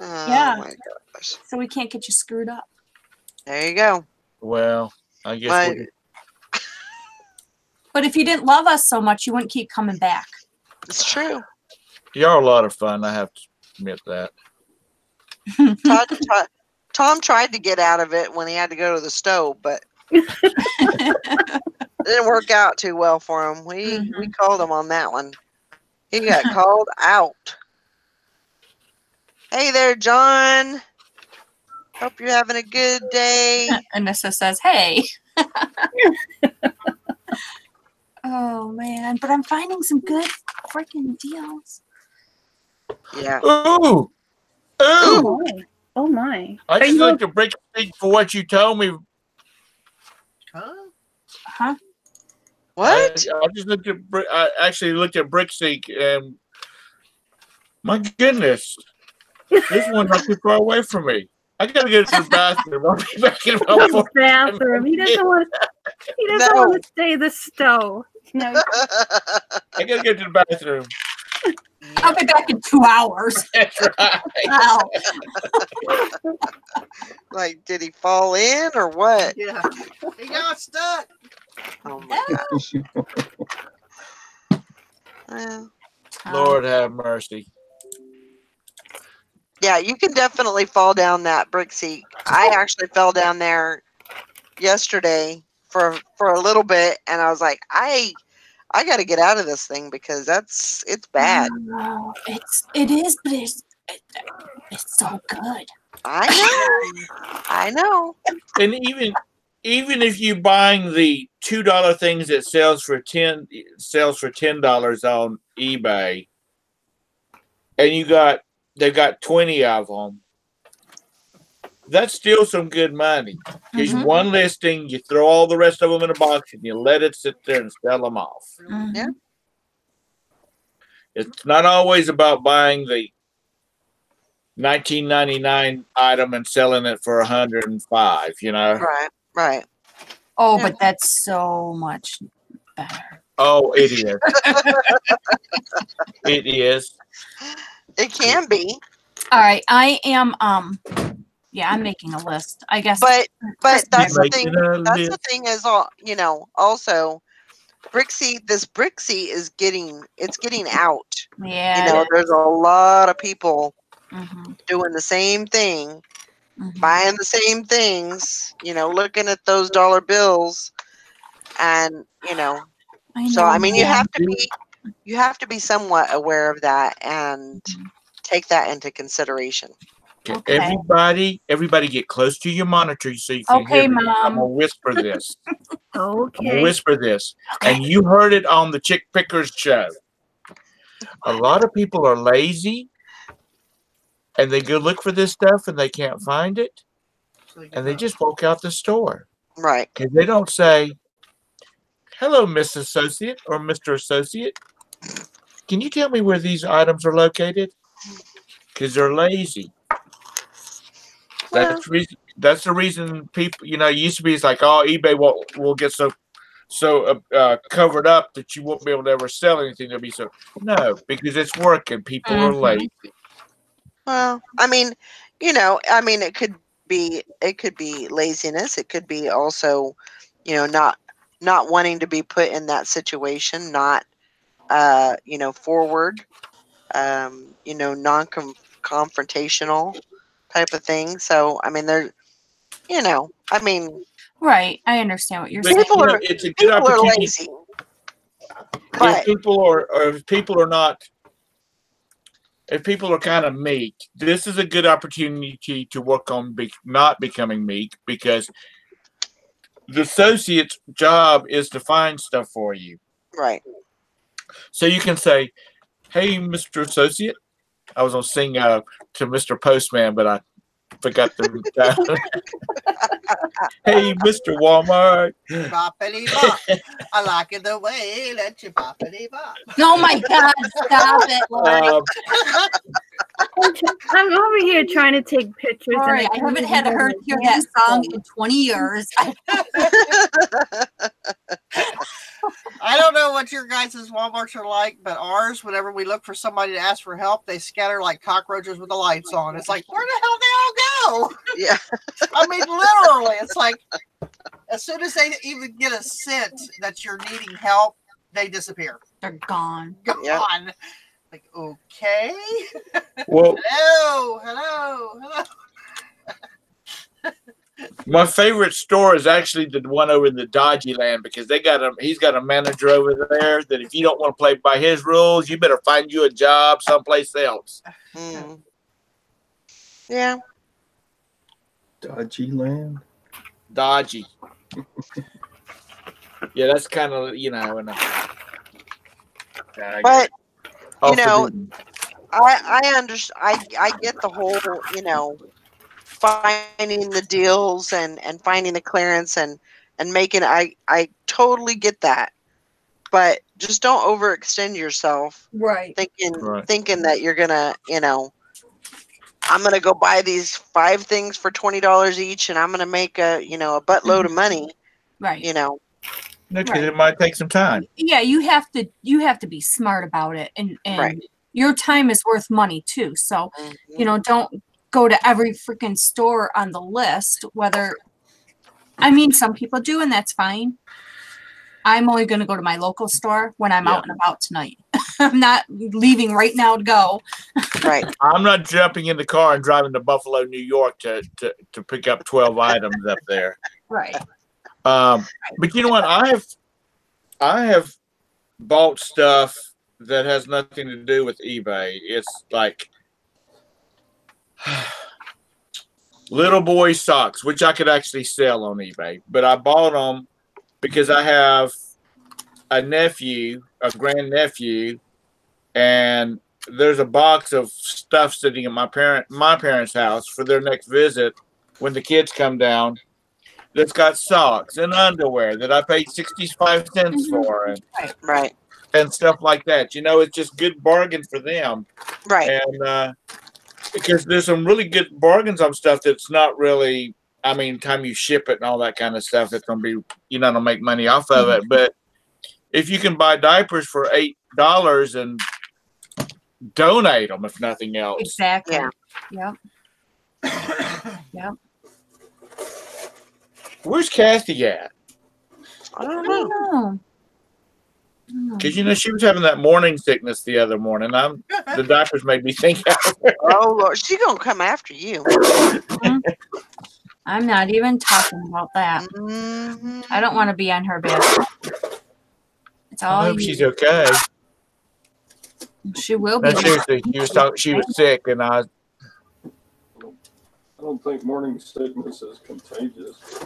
Oh Yeah. my gosh. So we can't get you screwed up. There you go. Well, I guess My, we'll But if you didn't love us so much, you wouldn't keep coming back. it's true. Y'all are a lot of fun. I have to admit that. Tom tried to get out of it when he had to go to the stove, but it didn't work out too well for him. We called him on that one. He got called out. Hey there, John. Hope you're having a good day. Anissa says, "Hey." Oh man, but I'm finding some good freaking deals. Yeah. Ooh, ooh! Oh my. Oh my. I Are just you looked at Brick for what you told me. Huh? Huh? What? I just looked at. I actually looked at Brickseek, and my goodness, this one's not too far away from me. I gotta get to the bathroom. I'll be back in about the 45 bathroom? He doesn't want. He doesn't No. want to stay the stove. No. I gotta get to the bathroom. I'll be back in 2 hours. That's right. Wow. Like, did he fall in or what? Yeah. He got stuck. Oh my gosh. Well, Lord have mercy. yeah, you can definitely fall down that brick seat. I actually fell down there yesterday for a little bit, and I was like, I got to get out of this thing because it's bad. No, it is, but it's so good. I know. And even if you buying the $2 things that sells for $10 on eBay, and they've got 20 of them, that's still some good money. Because Mhm. one listing, you throw all the rest of them in a box and you let it sit there and sell them off. Mhm. Yeah. It's not always about buying the $19.99 item and selling it for $105. Right. Oh, Yeah. but that's so much better. Oh, it is. It is. It can be, All right, I am yeah, I'm making a list. I guess. but that's the Making thing. a That's the list. thing is all also this Brixie is getting out. Yeah. There's a lot of people Mhm. doing the same thing, Mhm. buying the same things, looking at those dollar bills, and so I mean you yeah. have to be somewhat aware of that and take that into consideration. Okay. Okay. Everybody get close to your monitor so you can Okay, hear me. I'm Mom. gonna whisper this. Okay. Okay. And you heard it on the Chick Pickers show. A lot of people are lazy and they go look for this stuff and they can't find it and they just walk out the store. Right. Because they don't say, "Hello, Miss Associate or Mr. Associate. Can you tell me where these items are located?" Because they're lazy. Well, That's the reason people, it used to be, it's like, oh, eBay will get so covered up that you won't be able to ever sell anything. There'll be no, because it's working. People are lazy. well, I mean, it could be laziness. It could be also, not wanting to be put in that situation, not forward, non-confrontational type of thing. So, I mean, Right. I understand what you're But saying. it's a good people are opportunity. lazy. If But people are kind of meek, this is a good opportunity to work on not becoming meek, because the associate's job is to find stuff for you. right. So you can say, "Hey, Mr. Associate." I was gonna sing to Mr. Postman, but I forgot the. Hey, Mr. Walmart. Boppity bop. I like it the way that you boppity bop. Oh my God! Stop it, Lori. I'm over here trying to take pictures. Lori, and I haven't had can't heard even hear that song handle in 20 years. I don't know what your guys' Walmarts are like, but ours, whenever we look for somebody to ask for help, they scatter like cockroaches with the lights on. It's like, where the hell they all go? Yeah. I mean, literally, it's like as soon as they even get a scent that you're needing help, they disappear. They're gone. Gone. Yep. Like, okay. Well, Hello. my favorite store is actually the one over in the Dodgy Land because he's got a manager over there that if you don't want to play by his rules, you better find you a job someplace else. Mm. Yeah. Dodgy land. Dodgy. Yeah, that's kind of, and But off the know, beaten. I understand. I get the whole, finding the deals and finding the clearance and making. I totally get that, but just don't overextend yourself. Right. Thinking that you're gonna, I'm gonna go buy these 5 things for $20 each, and I'm gonna make a buttload of money. Right. Because it might take some time. Yeah, you have to be smart about it, and Right. your time is worth money too. So, don't go to every freaking store on the list. Some people do, and that's fine. I'm only going to go to my local store when I'm out and about tonight. I'm not leaving right now to go. Right. I'm not jumping in the car and driving to Buffalo, New York to pick up 12 items up there. Right. But you know what? I have bought stuff that has nothing to do with eBay. It's like little boy socks, which I could actually sell on eBay. But I bought them because I have a grandnephew, and there's a box of stuff sitting in my parents' house for their next visit when the kids come down. That's got socks and underwear that I paid 65 cents for, and Right. and stuff like that. It's just good bargain for them. Right. And because there's some really good bargains on stuff that's not really, time you ship it and all that kind of stuff, it's going to be, you're not going to make money off of it. But if you can buy diapers for $8 and donate them, if nothing else. Exactly. Yeah. Yep. Yep. Where's Kathy at? I don't know. Because she was having that morning sickness the other morning. The doctors made me think. Oh Lord, she's gonna come after you. I'm not even talking about that. Mm-hmm. I don't want to be on her bed. It's all I hope she's okay. She will be. No, seriously, she was sick, and I don't think morning sickness is contagious.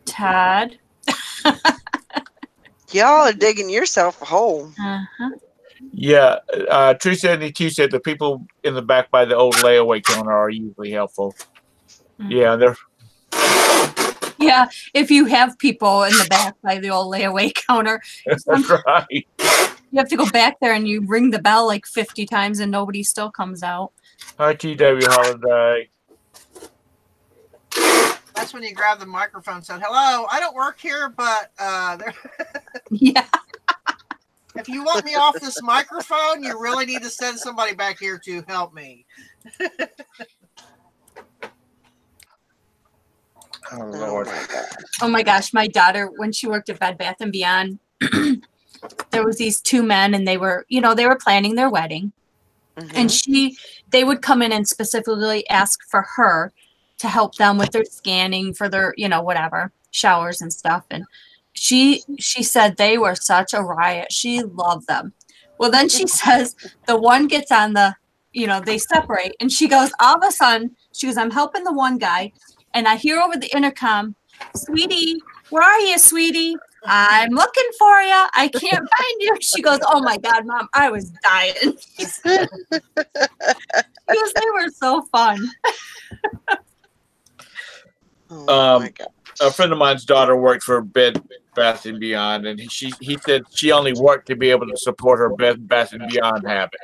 Todd. Y'all are digging yourself a hole. Uh-huh. Yeah, True 72 said the people in the back by the old layaway counter are usually helpful. Mm-hmm. Yeah, they're. Yeah, if you have people in the back by the old layaway counter, That's right. you have to go back there and you ring the bell like 50 times and nobody still comes out. Hi, TW Holiday. That's when you grab the microphone and said, hello, I don't work here, but Yeah. if you want me off this microphone, you really need to send somebody back here to help me. Oh, Lord. Oh my gosh, my daughter, when she worked at Bed Bath & Beyond, there was these 2 men and they were planning their wedding. Mm-hmm. And they would come in and specifically ask for her to help them with their scanning for their, whatever, showers and stuff. And she said they were such a riot. She loved them. Well, then she says the one gets on they separate. And she goes, all of a sudden, she goes, I'm helping the one guy. And I hear over the intercom, sweetie, where are you, sweetie? I'm looking for you. I can't find you. She goes, oh my God, Mom, I was dying. Because they were so fun. Oh my God. A friend of mine's daughter worked for Bed Bath and Beyond, and he said she only worked to be able to support her Bed Bath and Beyond habit.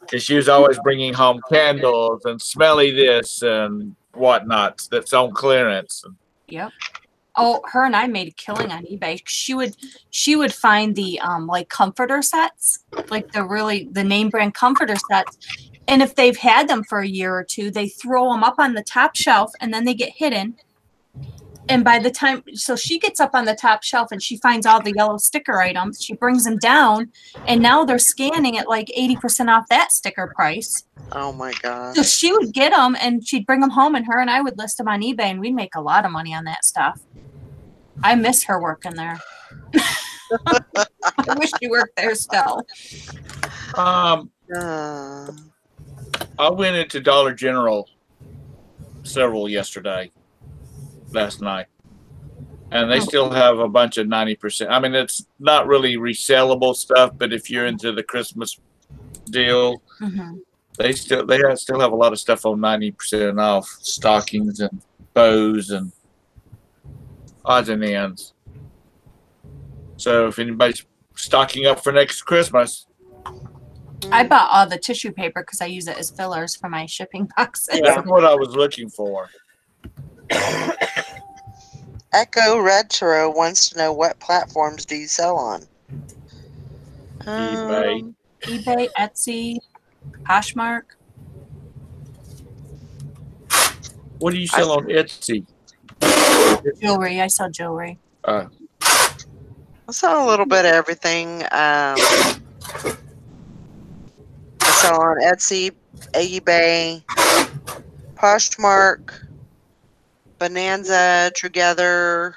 Because she was always bringing home candles and smelly this and whatnot that's on clearance. Yep. Oh, her and I made a killing on eBay. She would find the like comforter sets, like the name brand comforter sets. And if they've had them for a year or two, they throw them up on the top shelf and then they get hidden. And by the time, so she gets up on the top shelf and she finds all the yellow sticker items. She brings them down, and now they're scanning at like 80% off that sticker price. Oh my God. So she would get them and she'd bring them home, and her and I would list them on eBay, and we'd make a lot of money on that stuff. I miss her working there. I wish she worked there still. I went into Dollar General last night, and they still have a bunch of 90%. I mean, it's not really resellable stuff, but if you're into the Christmas deal, they still have a lot of stuff on 90% off, stockings and bows and odds and ends. So if anybody's stocking up for next Christmas, I bought all the tissue paper because I use it as fillers for my shipping boxes. that's what I was looking for. Echo Retro wants to know, what platforms do you sell on? eBay. eBay, Etsy, Poshmark. What do you sell on Etsy? Jewelry. I sell jewelry. I sell a little bit of everything. I sell on Etsy, eBay, Poshmark, Bonanza, Together.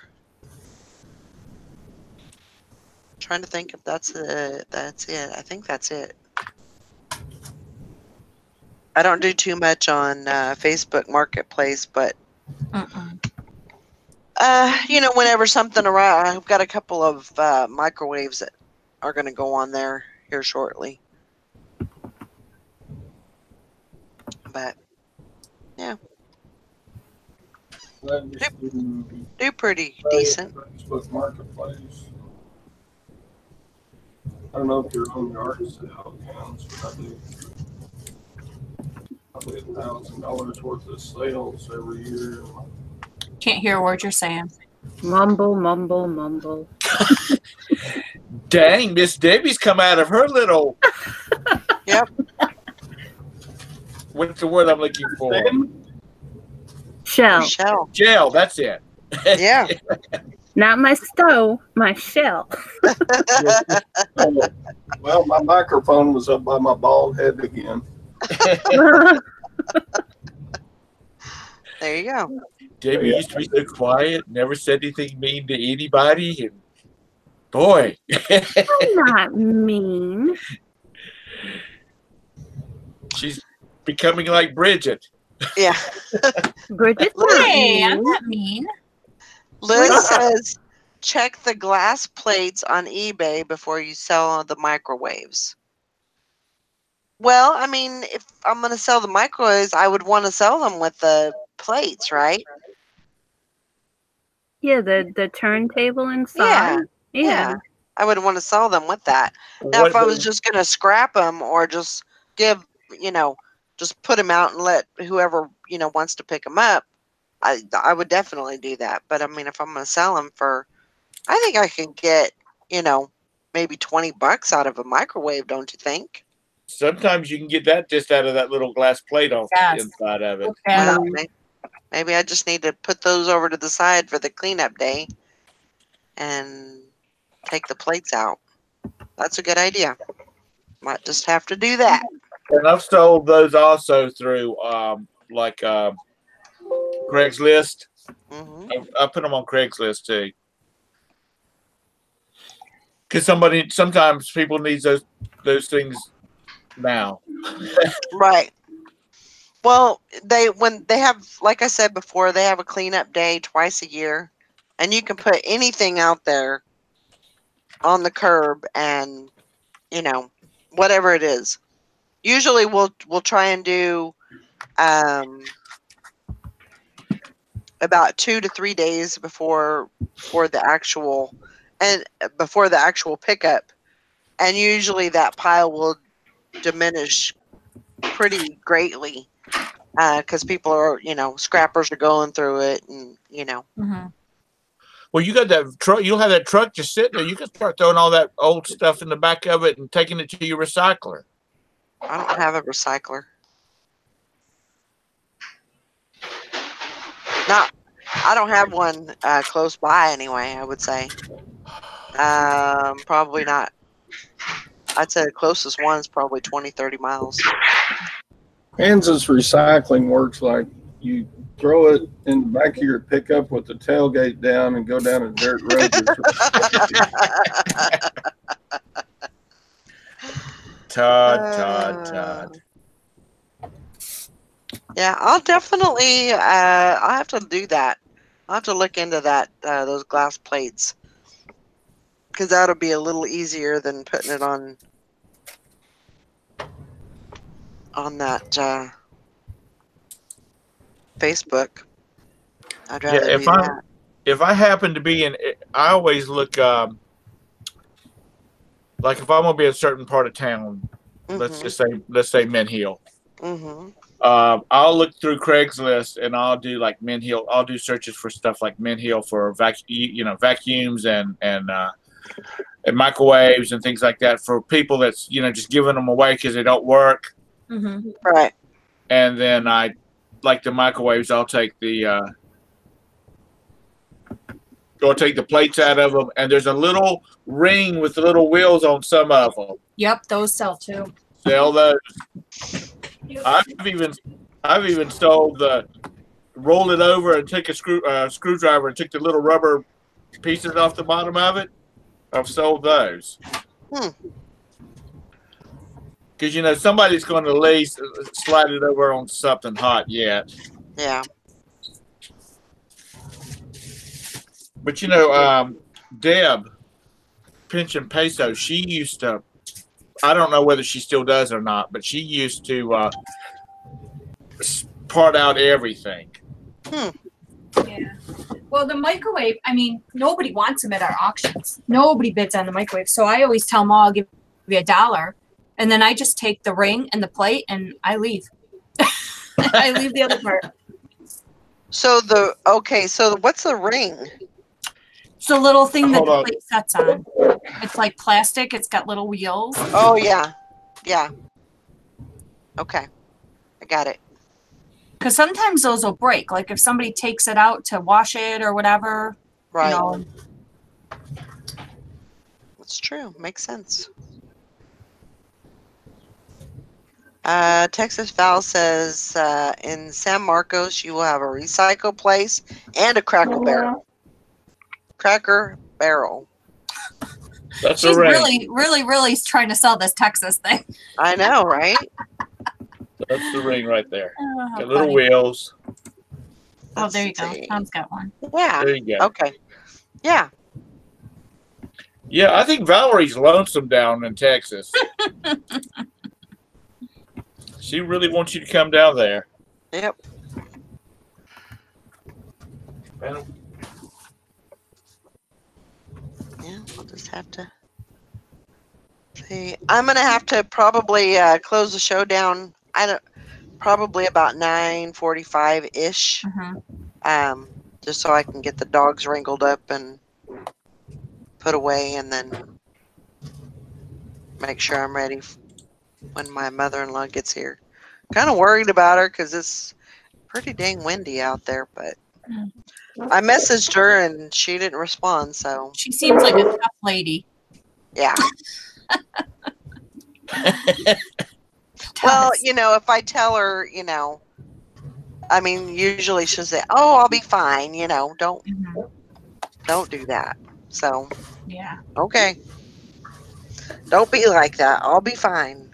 Trying to think if that's it. That's it. I think that's it. I don't do too much on Facebook Marketplace, but whenever something arrives, I've got a couple of microwaves that are going to go on there here shortly. But yeah, do pretty decent. Facebook Marketplace. I don't know if your own yard sale counts, but I do probably $1,000 worth of sales every year. Can't hear a word you're saying. Mumble, mumble, mumble. Dang, Miss Debbie's come out of her little. Yep. What's the word I'm looking for? Shell. Shell. Gel, that's it. Yeah. Not my stove, my shell. Well, my microphone was up by my bald head again. There you go. Debbie used to be so quiet, never said anything mean to anybody, and boy. I'm not mean. She's becoming like Bridget. Yeah. Bridget's Hey, not I'm mean. not mean. Liz says, check the glass plates on eBay before you sell the microwaves. Well, I mean, if I'm going to sell the microwaves, I would want to sell them with the plates, right? Yeah, the turntable inside. Yeah. I would want to sell them with that. Now, if I was just going to scrap them or just give, just put them out and let whoever, wants to pick them up, I would definitely do that. But I mean, if I'm going to sell them I think I can get, maybe $20 out of a microwave, don't you think? Sometimes you can get that just out of that little glass plate on the inside of it. Yeah. Well, maybe I just need to put those over to the side for the cleanup day and take the plates out. That's a good idea. Might just have to do that. And I've sold those also through Craigslist. Hmm. I put them on Craigslist too. Because sometimes people need those things now. Right. Well, when they have, like I said before, they have a cleanup day twice a year. and you can put anything out there on the curb, and you know, whatever it is. Usually, we'll try and do about 2 to 3 days before the actual pickup, and usually that pile will diminish pretty greatly because people are, scrappers are going through it, and Mm-hmm. Well, you got that truck. You'll have that truck just sitting there. You can start throwing all that old stuff in the back of it and taking it to your recycler. I don't have a recycler. I don't have one close by anyway, I would say. Probably not. I'd say the closest one is probably 20, 30 miles. Kansas recycling works like you throw it in the back of your pickup with the tailgate down and go down a dirt road. Todd. Yeah, I'll definitely, I'll have to do that. I'll have to look into that, those glass plates. Because that'll be a little easier than putting it on that Facebook. I'd rather do that. If I happen to be in, I always look, like if I'm gonna be in a certain part of town, let's say Mint Hill. Mm-hmm. I'll look through Craigslist and I'll do like Mint Hill. I'll do searches for stuff like Mint Hill for vacuums and microwaves and things like that for people that's just giving them away because they don't work. Mm-hmm. Right. And then I like the microwaves. I'll take the plates out of them, and there's a little ring with the little wheels on some of them. Yep, those sell too. Sell those. I've even sold rolled it over and took a screwdriver and took the little rubber pieces off the bottom of it. I've sold those. Because somebody's going to at least slide it over on something hot yet. Yeah. But Deb Pinch and Peso, she used to. I don't know whether she still does or not, but she used to part out everything. Yeah. Well, the microwave, I mean, nobody wants them at our auctions. Nobody bids on the microwave. So I always tell them all, I'll give you $1. And then I just take the ring and the plate and I leave. I leave the other part. So what's the ring? It's a little thing that the plate sets on. It's like plastic. It's got little wheels. Oh, yeah. Yeah. Okay. I got it. Because sometimes those will break. Like if somebody takes it out to wash it or whatever. Right. That's true. Makes sense. Texas Val says in San Marcos you will have a recycle place and a Cracker Barrel. That's She's a ring. really trying to sell this Texas thing. I know, right? That's the ring right there. Oh, got little wheels. Oh, there you go. Tom's got one. Yeah. There you go. Okay. Yeah. Yeah, I think Valerie's lonesome down in Texas. She really wants you to come down there. Yep. Yeah, we'll just have to see. I'm gonna have to probably close the show down. Probably about 9:45 ish. Just so I can get the dogs wrangled up and put away, and then make sure I'm ready when my mother-in-law gets here. Kind of worried about her because it's pretty dang windy out there, but I messaged her and she didn't respond, so. She seems like a tough lady. Yeah. Well, if I tell her, I mean, usually she'll say, "Oh, I'll be fine," don't do that. So, yeah. Okay. Don't be like that. I'll be fine.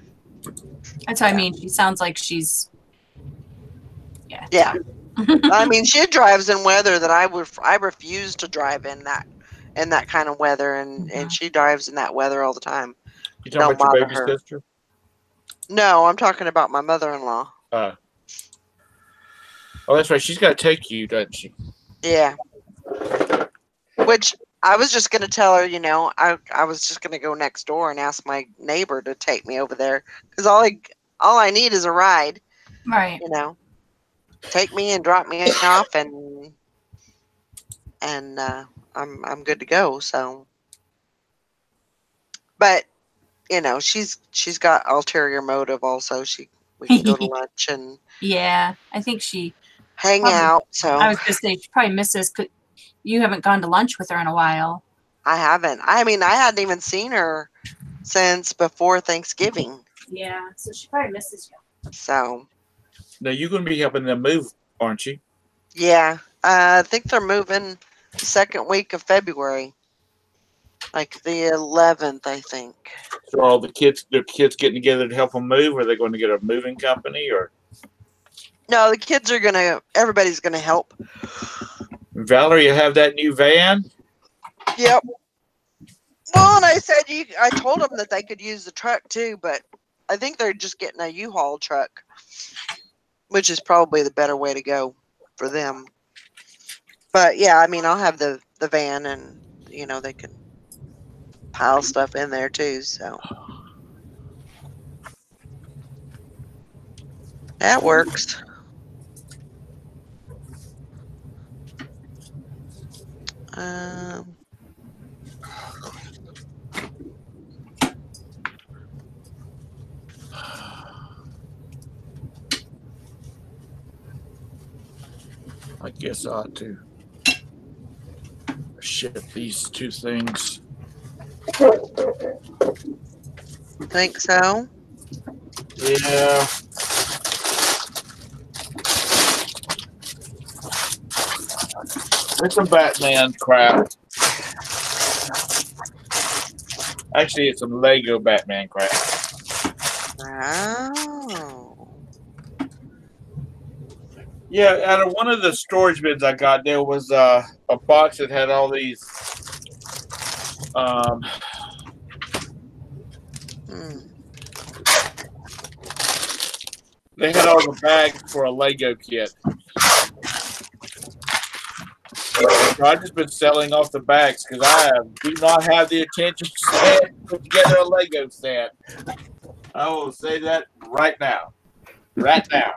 That's what I mean. She sounds like she's. Yeah. Yeah. I mean, she drives in weather that I refuse to drive in that kind of weather, and she drives in that weather all the time. You talking Don't about your bother baby her. sister? No, I'm talking about my mother-in-law. Oh, that's right. She's got to take you, doesn't she? Yeah. Which I was just gonna tell her, I was just gonna go next door and ask my neighbor to take me over there because all I need is a ride. Right. Take me and drop me off, and I'm good to go. So, but she's got ulterior motive also. We can go to lunch and Yeah, I think she hang probably. out. I So was gonna say she probably misses. You haven't gone to lunch with her in a while. I haven't. I mean, I hadn't even seen her since before Thanksgiving. Yeah, so she probably misses you. So Now you're going to be helping them move, aren't you? yeah, I think they're moving the second week of February, like the 11th, I think. So all their kids getting together to help them move, or are they going to get a moving company, or? No, the kids are everybody's gonna help. Valerie, you have that new van? Yep. Well, and I told them that they could use the truck too, but I think they're just getting a U-Haul truck, which is probably the better way to go for them. But yeah, I mean, I'll have the van, and they can pile stuff in there too. So that works. Um, I guess I ought to ship these two things. think so. Yeah. It's some Batman crap. Actually, it's some Lego Batman crap. Oh. Yeah, out of one of the storage bins I got, there was a box that had all these. They had all the bags for a Lego kit. So I've just been selling off the bags because I do not have the attention span to put together a Lego set. I will say that right now. Right now.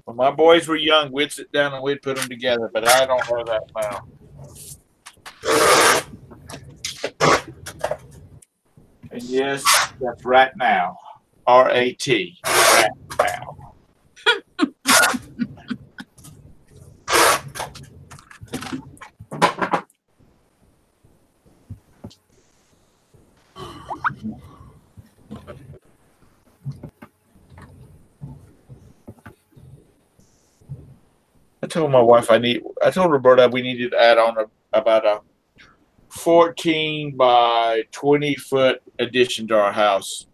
When my boys were young, we'd sit down and we'd put them together, but I don't know that now. And yes, that's right now. R-A-T. Right now. I told my wife I told Roberta we needed to add on about a 14 by 20 foot addition to our house.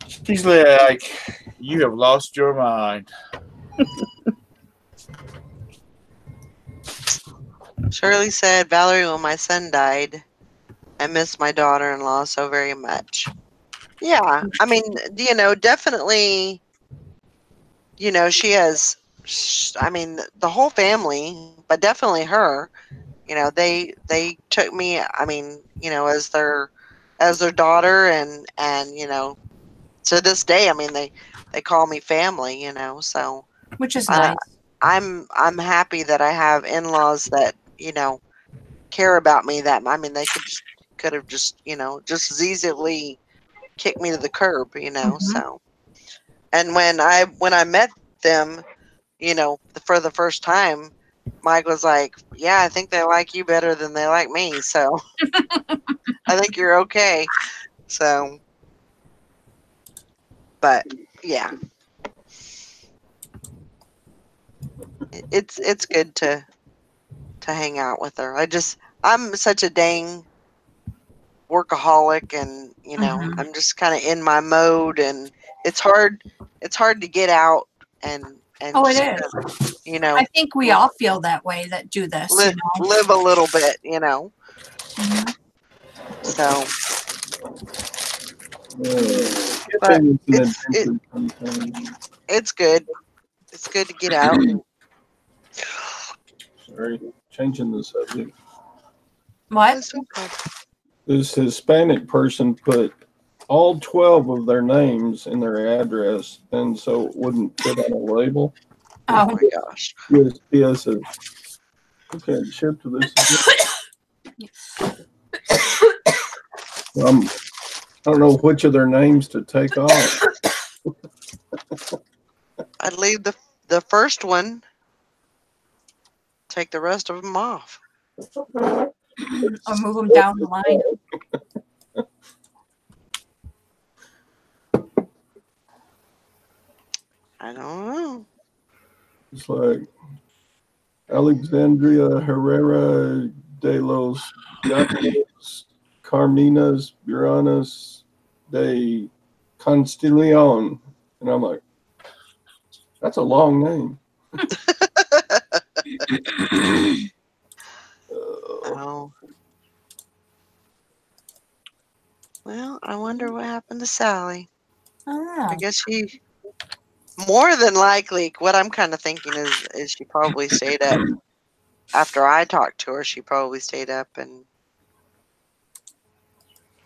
She's like, you have lost your mind. Shirley said, Valerie, when my son died, I miss my daughter-in-law so very much. Yeah, I mean, definitely, she has, I mean, the whole family, but definitely her, they took me, I mean, as their daughter, and to this day, I mean, they call me family, so Which is nice. I'm happy that I have in-laws that, care about me that, I mean, they could have just as easily kicked me to the curb, so. And when I met them, for the first time, Mike was like, yeah, I think they like you better than they like me, so I think you're okay. So, but yeah, it's good to hang out with her. I'm such a dang workaholic, and I'm just kind of in my mode, and it's hard to get out and Oh, it just is. you know I think we all feel that way that do this. live live a little bit, Mhm. so but Camping is an it's adventure sometimes. it's good to get out. Sorry, changing the subject. What? This Hispanic person put all 12 of their names in their address, and so it wouldn't fit on a label. Oh Oh, my gosh. USPS said, okay, ship to this. I don't know which of their names to take off. I'd leave the first one, take the rest of them off. or move them down the line. I don't know. It's like Alexandria Herrera de los Llanos Carminas Buranas de Constelacion. And I'm like, that's a long name. Oh. Well, I wonder what happened to Sally. Ah. I guess she, more than likely, what I'm kind of thinking is she probably stayed up. After I talked to her, she probably stayed up and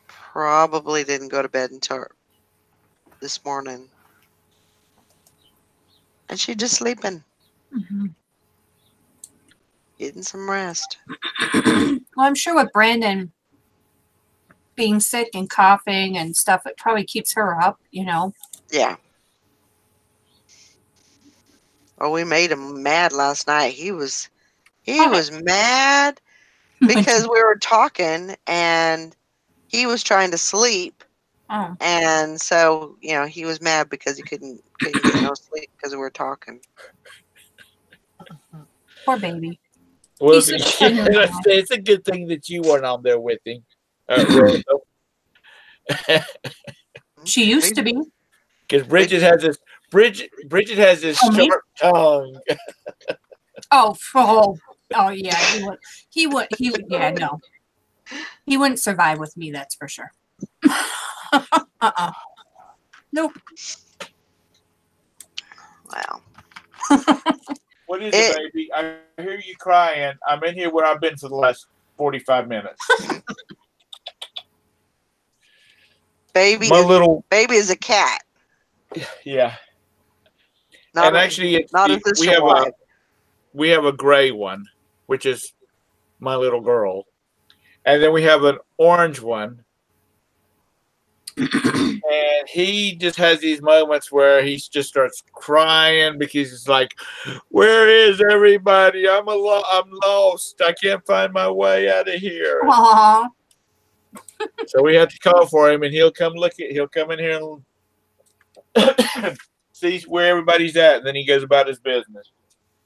probably didn't go to bed until this morning. And she just sleeping, getting some rest. Well, I'm sure with Brandon being sick and coughing and stuff, it probably keeps her up, Yeah. Oh, we made him mad last night. He was mad because we were talking and he was trying to sleep. Oh, And so, he was mad because he couldn't get no sleep because we were talking. poor baby. Well, He's such a tender guy. it's a good thing that you weren't on there with him. Randall. She used to be. Because Bridget has this Oh, me? sharp tongue. Oh, yeah. He would, yeah, no. He wouldn't survive with me, that's for sure. Nope. Wow. What is it, baby? I hear you crying. I'm in here where I've been for the last 45 minutes. Baby is a cat. Yeah. Not and actually, not official wife. We have a gray one, which is my little girl. And then we have an orange one. And he just has these moments where he just starts crying because he's like, "Where is everybody? I'm lost. I can't find my way out of here." Aww. So we have to call for him, and he'll come in here and see where everybody's at, and then he goes about his business.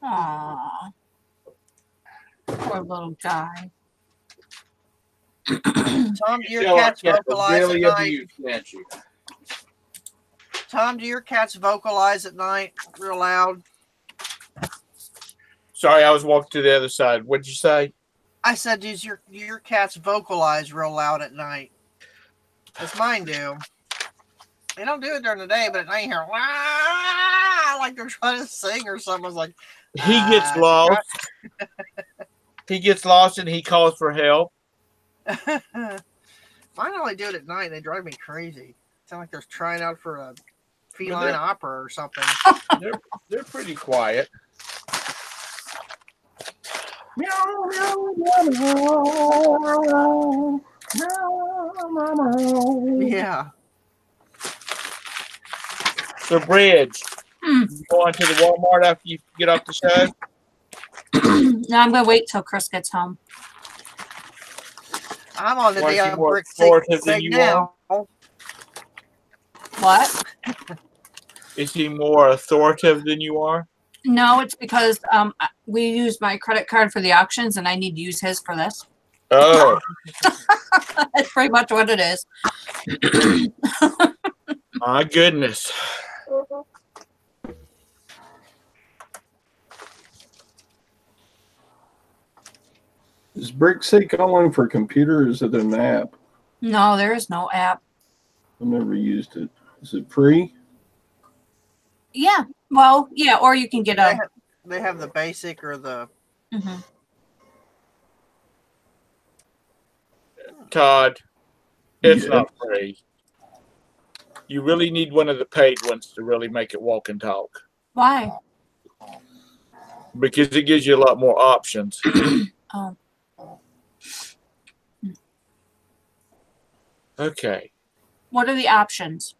Aww. Poor little guy. Tom, do your cats vocalize at night? Tom, do your cats vocalize at night real loud? Sorry, I was walking to the other side. What'd you say? I said, do your cats vocalize real loud at night? As mine do. They don't do it during the day, but at night you hear, "Wah!" like they're trying to sing or something. I was like, He gets lost. He gets lost and he calls for help. Mine only do it at night. They drive me crazy. Sound like they're trying out for a feline opera or something. They're pretty quiet. Yeah. So, Bridge, you going to the Walmart after you get off the show? No, I'm going to wait till Chris gets home. I'm on the Why is he damn more brick authoritative than thing you now. What? Is he more authoritative than you are? No, it's because we use my credit card for the auctions and I need to use his for this. Oh, That's pretty much what it is. my goodness. Is BrickSeek only for computer? Or is it an app? No, there is no app. I've never used it. Is it free? Yeah. Well, yeah, or you can get a. They have the basic or the. Mhm. Todd, it's Yeah. not free. You really need one of the paid ones to really make it walk and talk. Why? Because it gives you a lot more options. Oh. Okay. What are the options?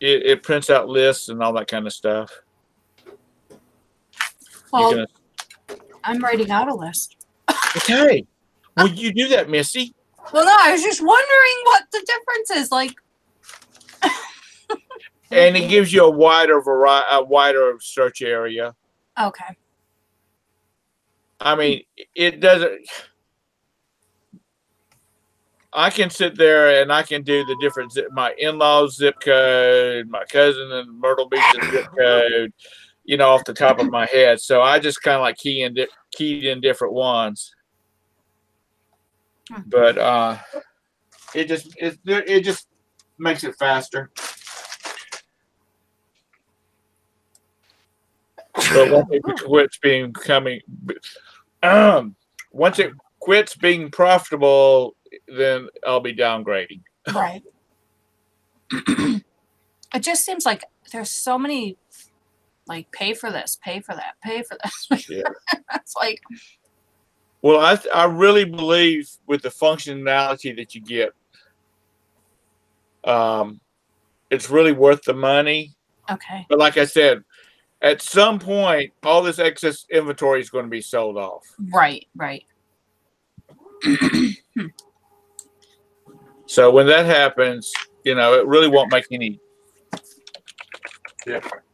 It prints out lists and all that kind of stuff. Well, You're I'm writing out a list. okay. Well, you do that, Missy. Well, no, I was just wondering what the difference is. Like, And it gives you a wider search area. okay. I mean, it doesn't. I can sit there and I can do the different my in-laws zip code, my cousin in Myrtle Beach's zip code, off the top of my head. So I just kind of like keyed in different ones. But it just makes it faster. But once it once it quits being profitable, then I'll be downgrading. Right. It just seems like there's so many, like, pay for this, pay for that, pay for this. Yeah. It's like, Well, I really believe with the functionality that you get, it's really worth the money. okay. But like I said, at some point, all this excess inventory is going to be sold off. Right, right. So when that happens, it really won't make any difference.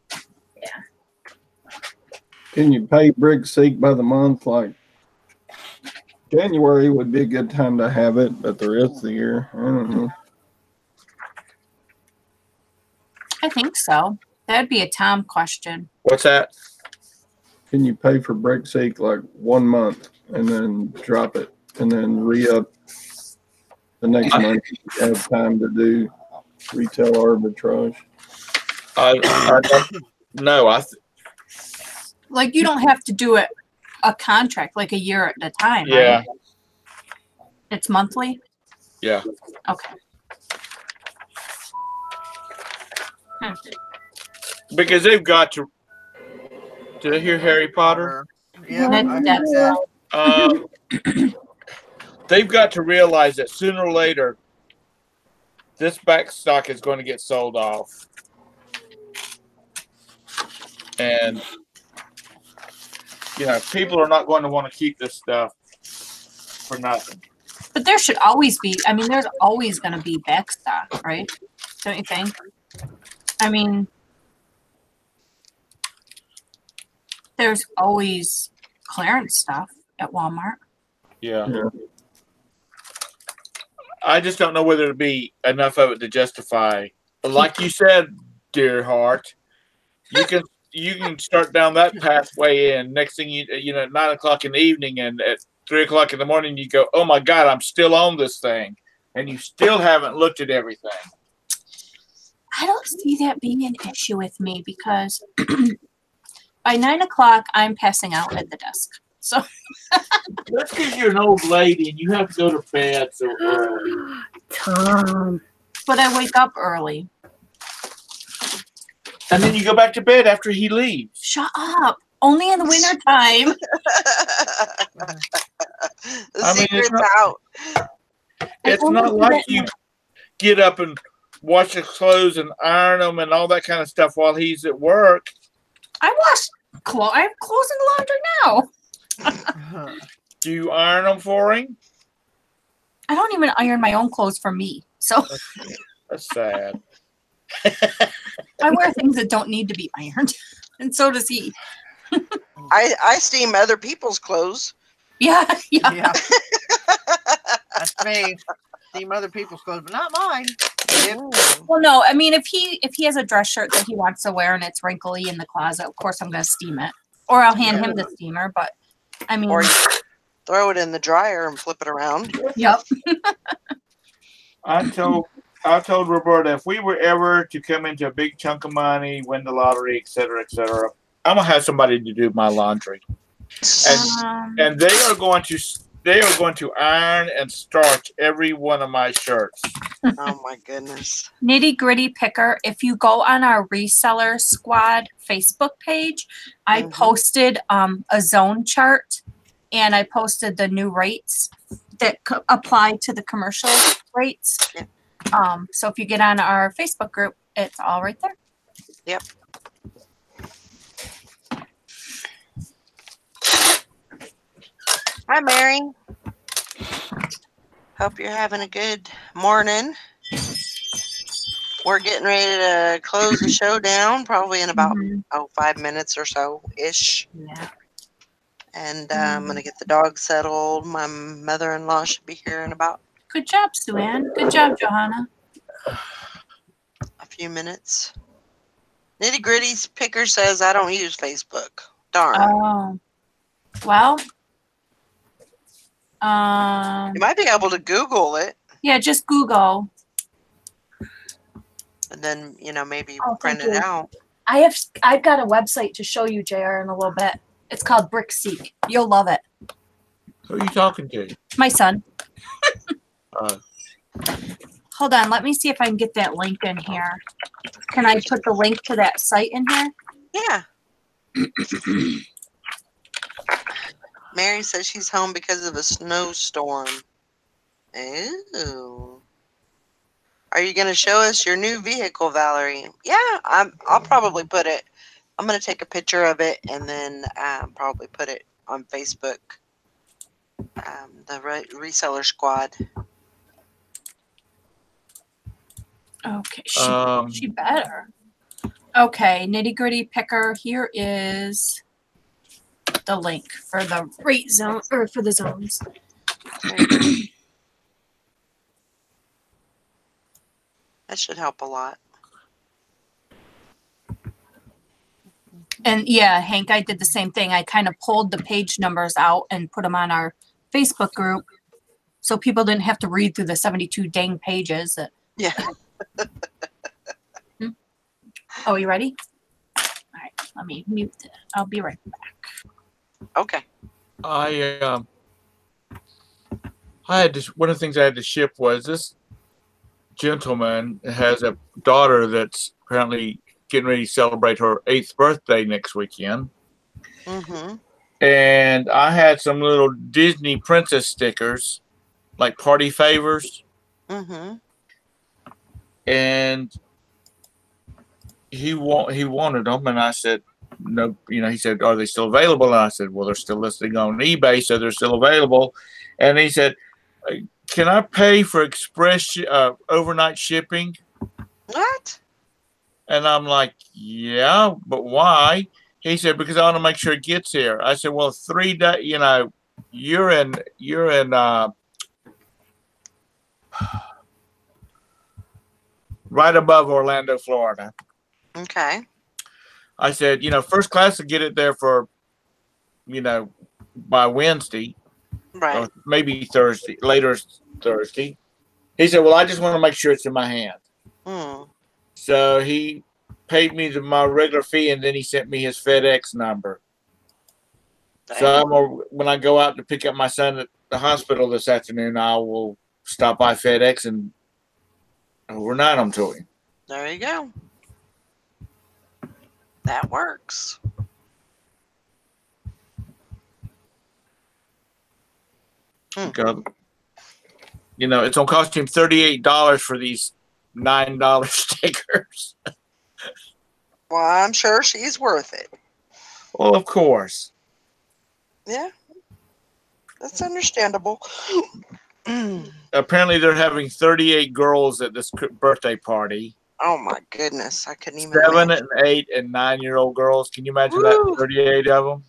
Can you pay BrickSeek by the month? Like January would be a good time to have it, but the rest of the year, I don't know. I think so. That'd be a Tom question. What's that? Can you pay for BrickSeek like 1 month and then drop it and then re-up the next month? You have time to do retail arbitrage. No, Like, you don't have to do it a contract, like a year at a time, yeah, right? It's monthly? yeah. Okay. Because they've got to. Did I hear Harry Potter? Yeah, They've got to realize that sooner or later, this back stock is going to get sold off. And, people are not going to want to keep this stuff for nothing. But there should always be, I mean, there's always going to be back stock, right? Don't you think? I mean, there's always clearance stuff at Walmart. Yeah. Yeah. I just don't know whether it'll be enough of it to justify. Like you said, dear heart, you can start down that pathway, and next thing at 9 o'clock in the evening and at 3 o'clock in the morning, you go, oh my God, I'm still on this thing. And you still haven't looked at everything. I don't see that being an issue with me because by 9 o'clock, I'm passing out at the desk. So That's because you're an old lady and you have to go to bed so early. Tom. but I wake up early. And then you go back to bed after he leaves. Shut up. Only in the winter time. The secret's out. It's not like you get up and wash the clothes and iron them and all that kind of stuff while he's at work. I wash clothes. I have clothes in the laundry now. Do you iron them for him? I don't even iron my own clothes for me. So That's sad. I wear things that don't need to be ironed. And so does he. I steam other people's clothes. Yeah. Yeah. That's me. Steam other people's clothes, but not mine. Yep. Well, no, I mean, if he has a dress shirt that he wants to wear and it's wrinkly in the closet, of course I'm gonna steam it, or I'll hand him the steamer. But I mean, Or you throw it in the dryer and flip it around. yep. I told Roberta, if we were ever to come into a big chunk of money, win the lottery, et cetera, I'm gonna have somebody to do my laundry, and they are going to iron and starch every one of my shirts. Oh my goodness. Nitty Gritty Picker, if you go on our Reseller Squad Facebook page, I posted a zone chart, and I posted the new rates that apply to the commercial rates. So if you get on our Facebook group, it's all right there. Yep. Hi, Mary. Hope you're having a good morning. We're getting ready to close the show down, probably in about 5 minutes or so ish. Yeah. And I'm gonna get the dog settled. My mother-in-law should be here in about Good job, Sue-Ann. Good job, Johanna. a few minutes. Nitty Gritty's Picker says I don't use Facebook. Darn. Oh. Well. You might be able to Google it Yeah, just Google. and then, maybe Oh, print thank it you. out. I've got a website to show you, JR, in a little bit. It's called BrickSeek. You'll love it. Who are you talking to? My son. Uh, Hold on, let me see if I can get that link in here. Can I put the link to that site in here? Yeah. Mary says she's home because of a snowstorm. Ooh. Are you going to show us your new vehicle, Valerie? Yeah, I'll probably put it. I'm going to take a picture of it and then probably put it on Facebook. The Reseller Squad. Okay, she better. Okay, Nitty Gritty Picker. Here is the link for the rate zone or for the zones. That should help a lot. And yeah, Hank, I did the same thing. I kind of pulled the page numbers out and put them on our Facebook group so people didn't have to read through the 72 dang pages. Yeah. Oh, you ready? All right, let me mute it. I'll be right back. Okay. I had to, one of the things I had to ship was this gentleman has a daughter that's apparently getting ready to celebrate her 8th birthday next weekend. Mm-hmm. And I had some little Disney princess stickers, like party favors. Mm-hmm. And he wanted them, and I said, no, he said, are they still available? And I said, well, they're still listing on eBay, so they're still available. And he said, can I pay for express overnight shipping? What? And I'm like, yeah, but why? He said, because I want to make sure it gets here. I said, well, 3 days, you're in right above Orlando, Florida. Okay. I said, first class will get it there for, by Wednesday. Right. Or maybe Thursday, later Thursday. He said, well, I just want to make sure it's in my hand. Hmm. So he paid me my regular fee, and then he sent me his FedEx number. Dang. So when I go out to pick up my son at the hospital this afternoon, I will stop by FedEx and overnight them to him. There you go. That works. Because, it's gonna cost him $38 for these $9 stickers. Well, I'm sure she's worth it. Well, of course. Yeah. That's understandable. Apparently, they're having 38 girls at this birthday party. Oh my goodness. I couldn't even 7 imagine. and 8 and 9-year-old girls. Can you imagine Woo. that? 38 of them.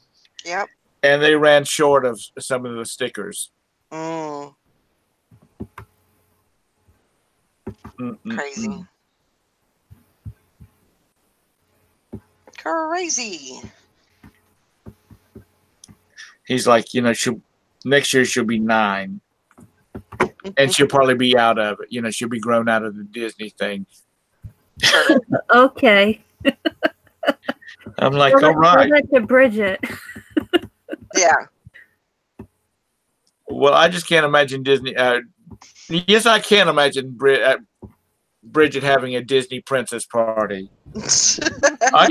Yep. And they ran short of some of the stickers. Mm. Crazy. Crazy. He's like, next year she'll be 9. And she'll probably be out of it. She'll be grown out of the Disney thing. Sure. Okay. I'm like, Go all right. back to Bridget. Yeah. Well, I just can't imagine Disney. Yes, I can imagine Bridget having a Disney princess party. I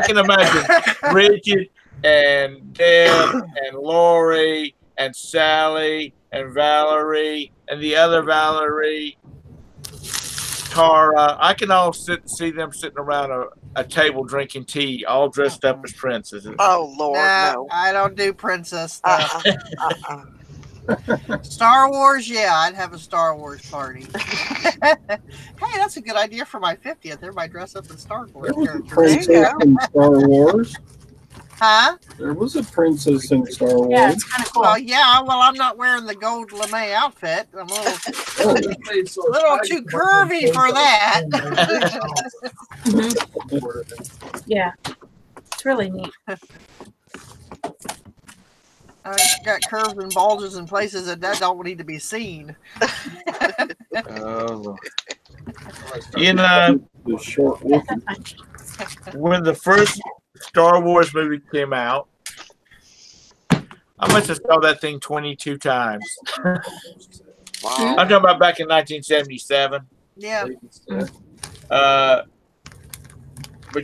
can imagine Bridget and Deb and Lori and Sally and Valerie and the other Valerie, Tara. I can all see them sitting around a table drinking tea, all dressed up as princesses. Oh Lord, Nah, no. I don't do princess stuff. Uh-uh. Star Wars, yeah, I'd have a Star Wars party. Hey, that's a good idea for my 50th. Everybody dress up in Star Wars There was a characters. princess in Star Wars. Huh? There was a princess in Star Wars. Yeah, it's kind of cool. Well, yeah, I'm not wearing the gold lame outfit. I'm a little too curvy for that. Yeah, it's really neat. I got curves and bulges in places that don't need to be seen. Oh, The short Wookiee. when the first Star Wars movie came out, I must have saw that thing 22 times. I'm Wow. talking about back in 1977. Yeah. But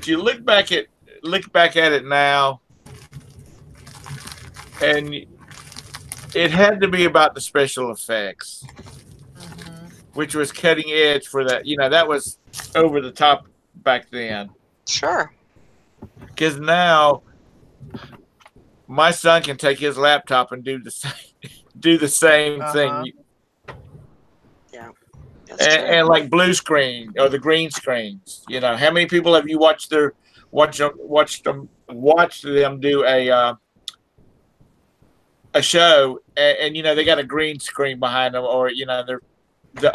you look back at it now, and it had to be about the special effects, which was cutting edge for that. That was over the top back then. Sure. Because now my son can take his laptop and do the same thing. Yeah. That's true. And like blue screen or the green screens. How many people have you watched them do a show and they got a green screen behind them, or the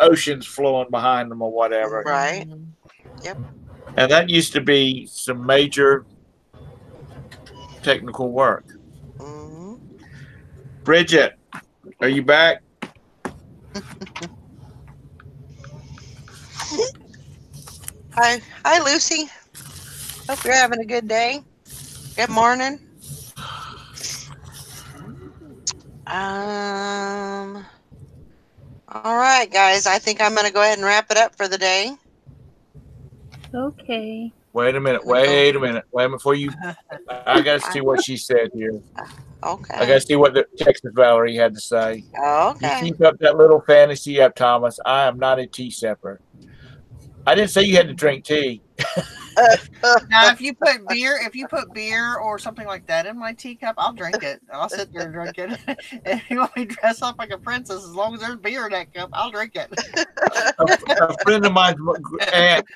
ocean's flowing behind them or whatever. Right. Yep. And that used to be some major technical work. Mm-hmm. Bridget, are you back? Hi, Lucy. Hope you're having a good day. Good morning. All right, guys. I think I'm going to go ahead and wrap it up for the day. Okay. Wait a minute. Before you, I got to see what she said here. Okay. I got to see what the Texas Valerie had to say. Okay. You keep up that little fantasy up, Thomas. I am not a tea sipper. I didn't say you had to drink tea. Now, if you put beer or something like that in my teacup, I'll drink it. I'll sit there and drink it. If you want me to dress up like a princess, as long as there's beer in that cup, I'll drink it. A friend of mine's aunt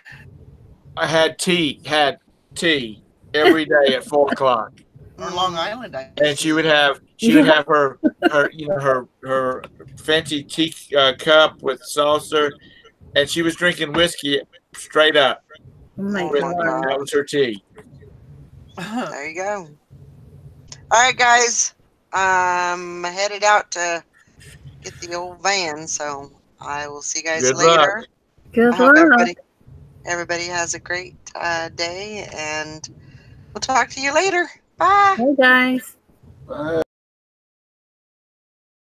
had tea every day at 4 o'clock. Or Long Island, and she would have her fancy tea cup with saucer, and she was drinking whiskey straight up. Oh my Oh, God. That was her tea. There you go. All right, guys. I'm headed out to get the old van, so I will see you guys Good later. luck. Good I hope luck. everybody has a great day, and we'll talk to you later. Bye. Hey, guys. Bye.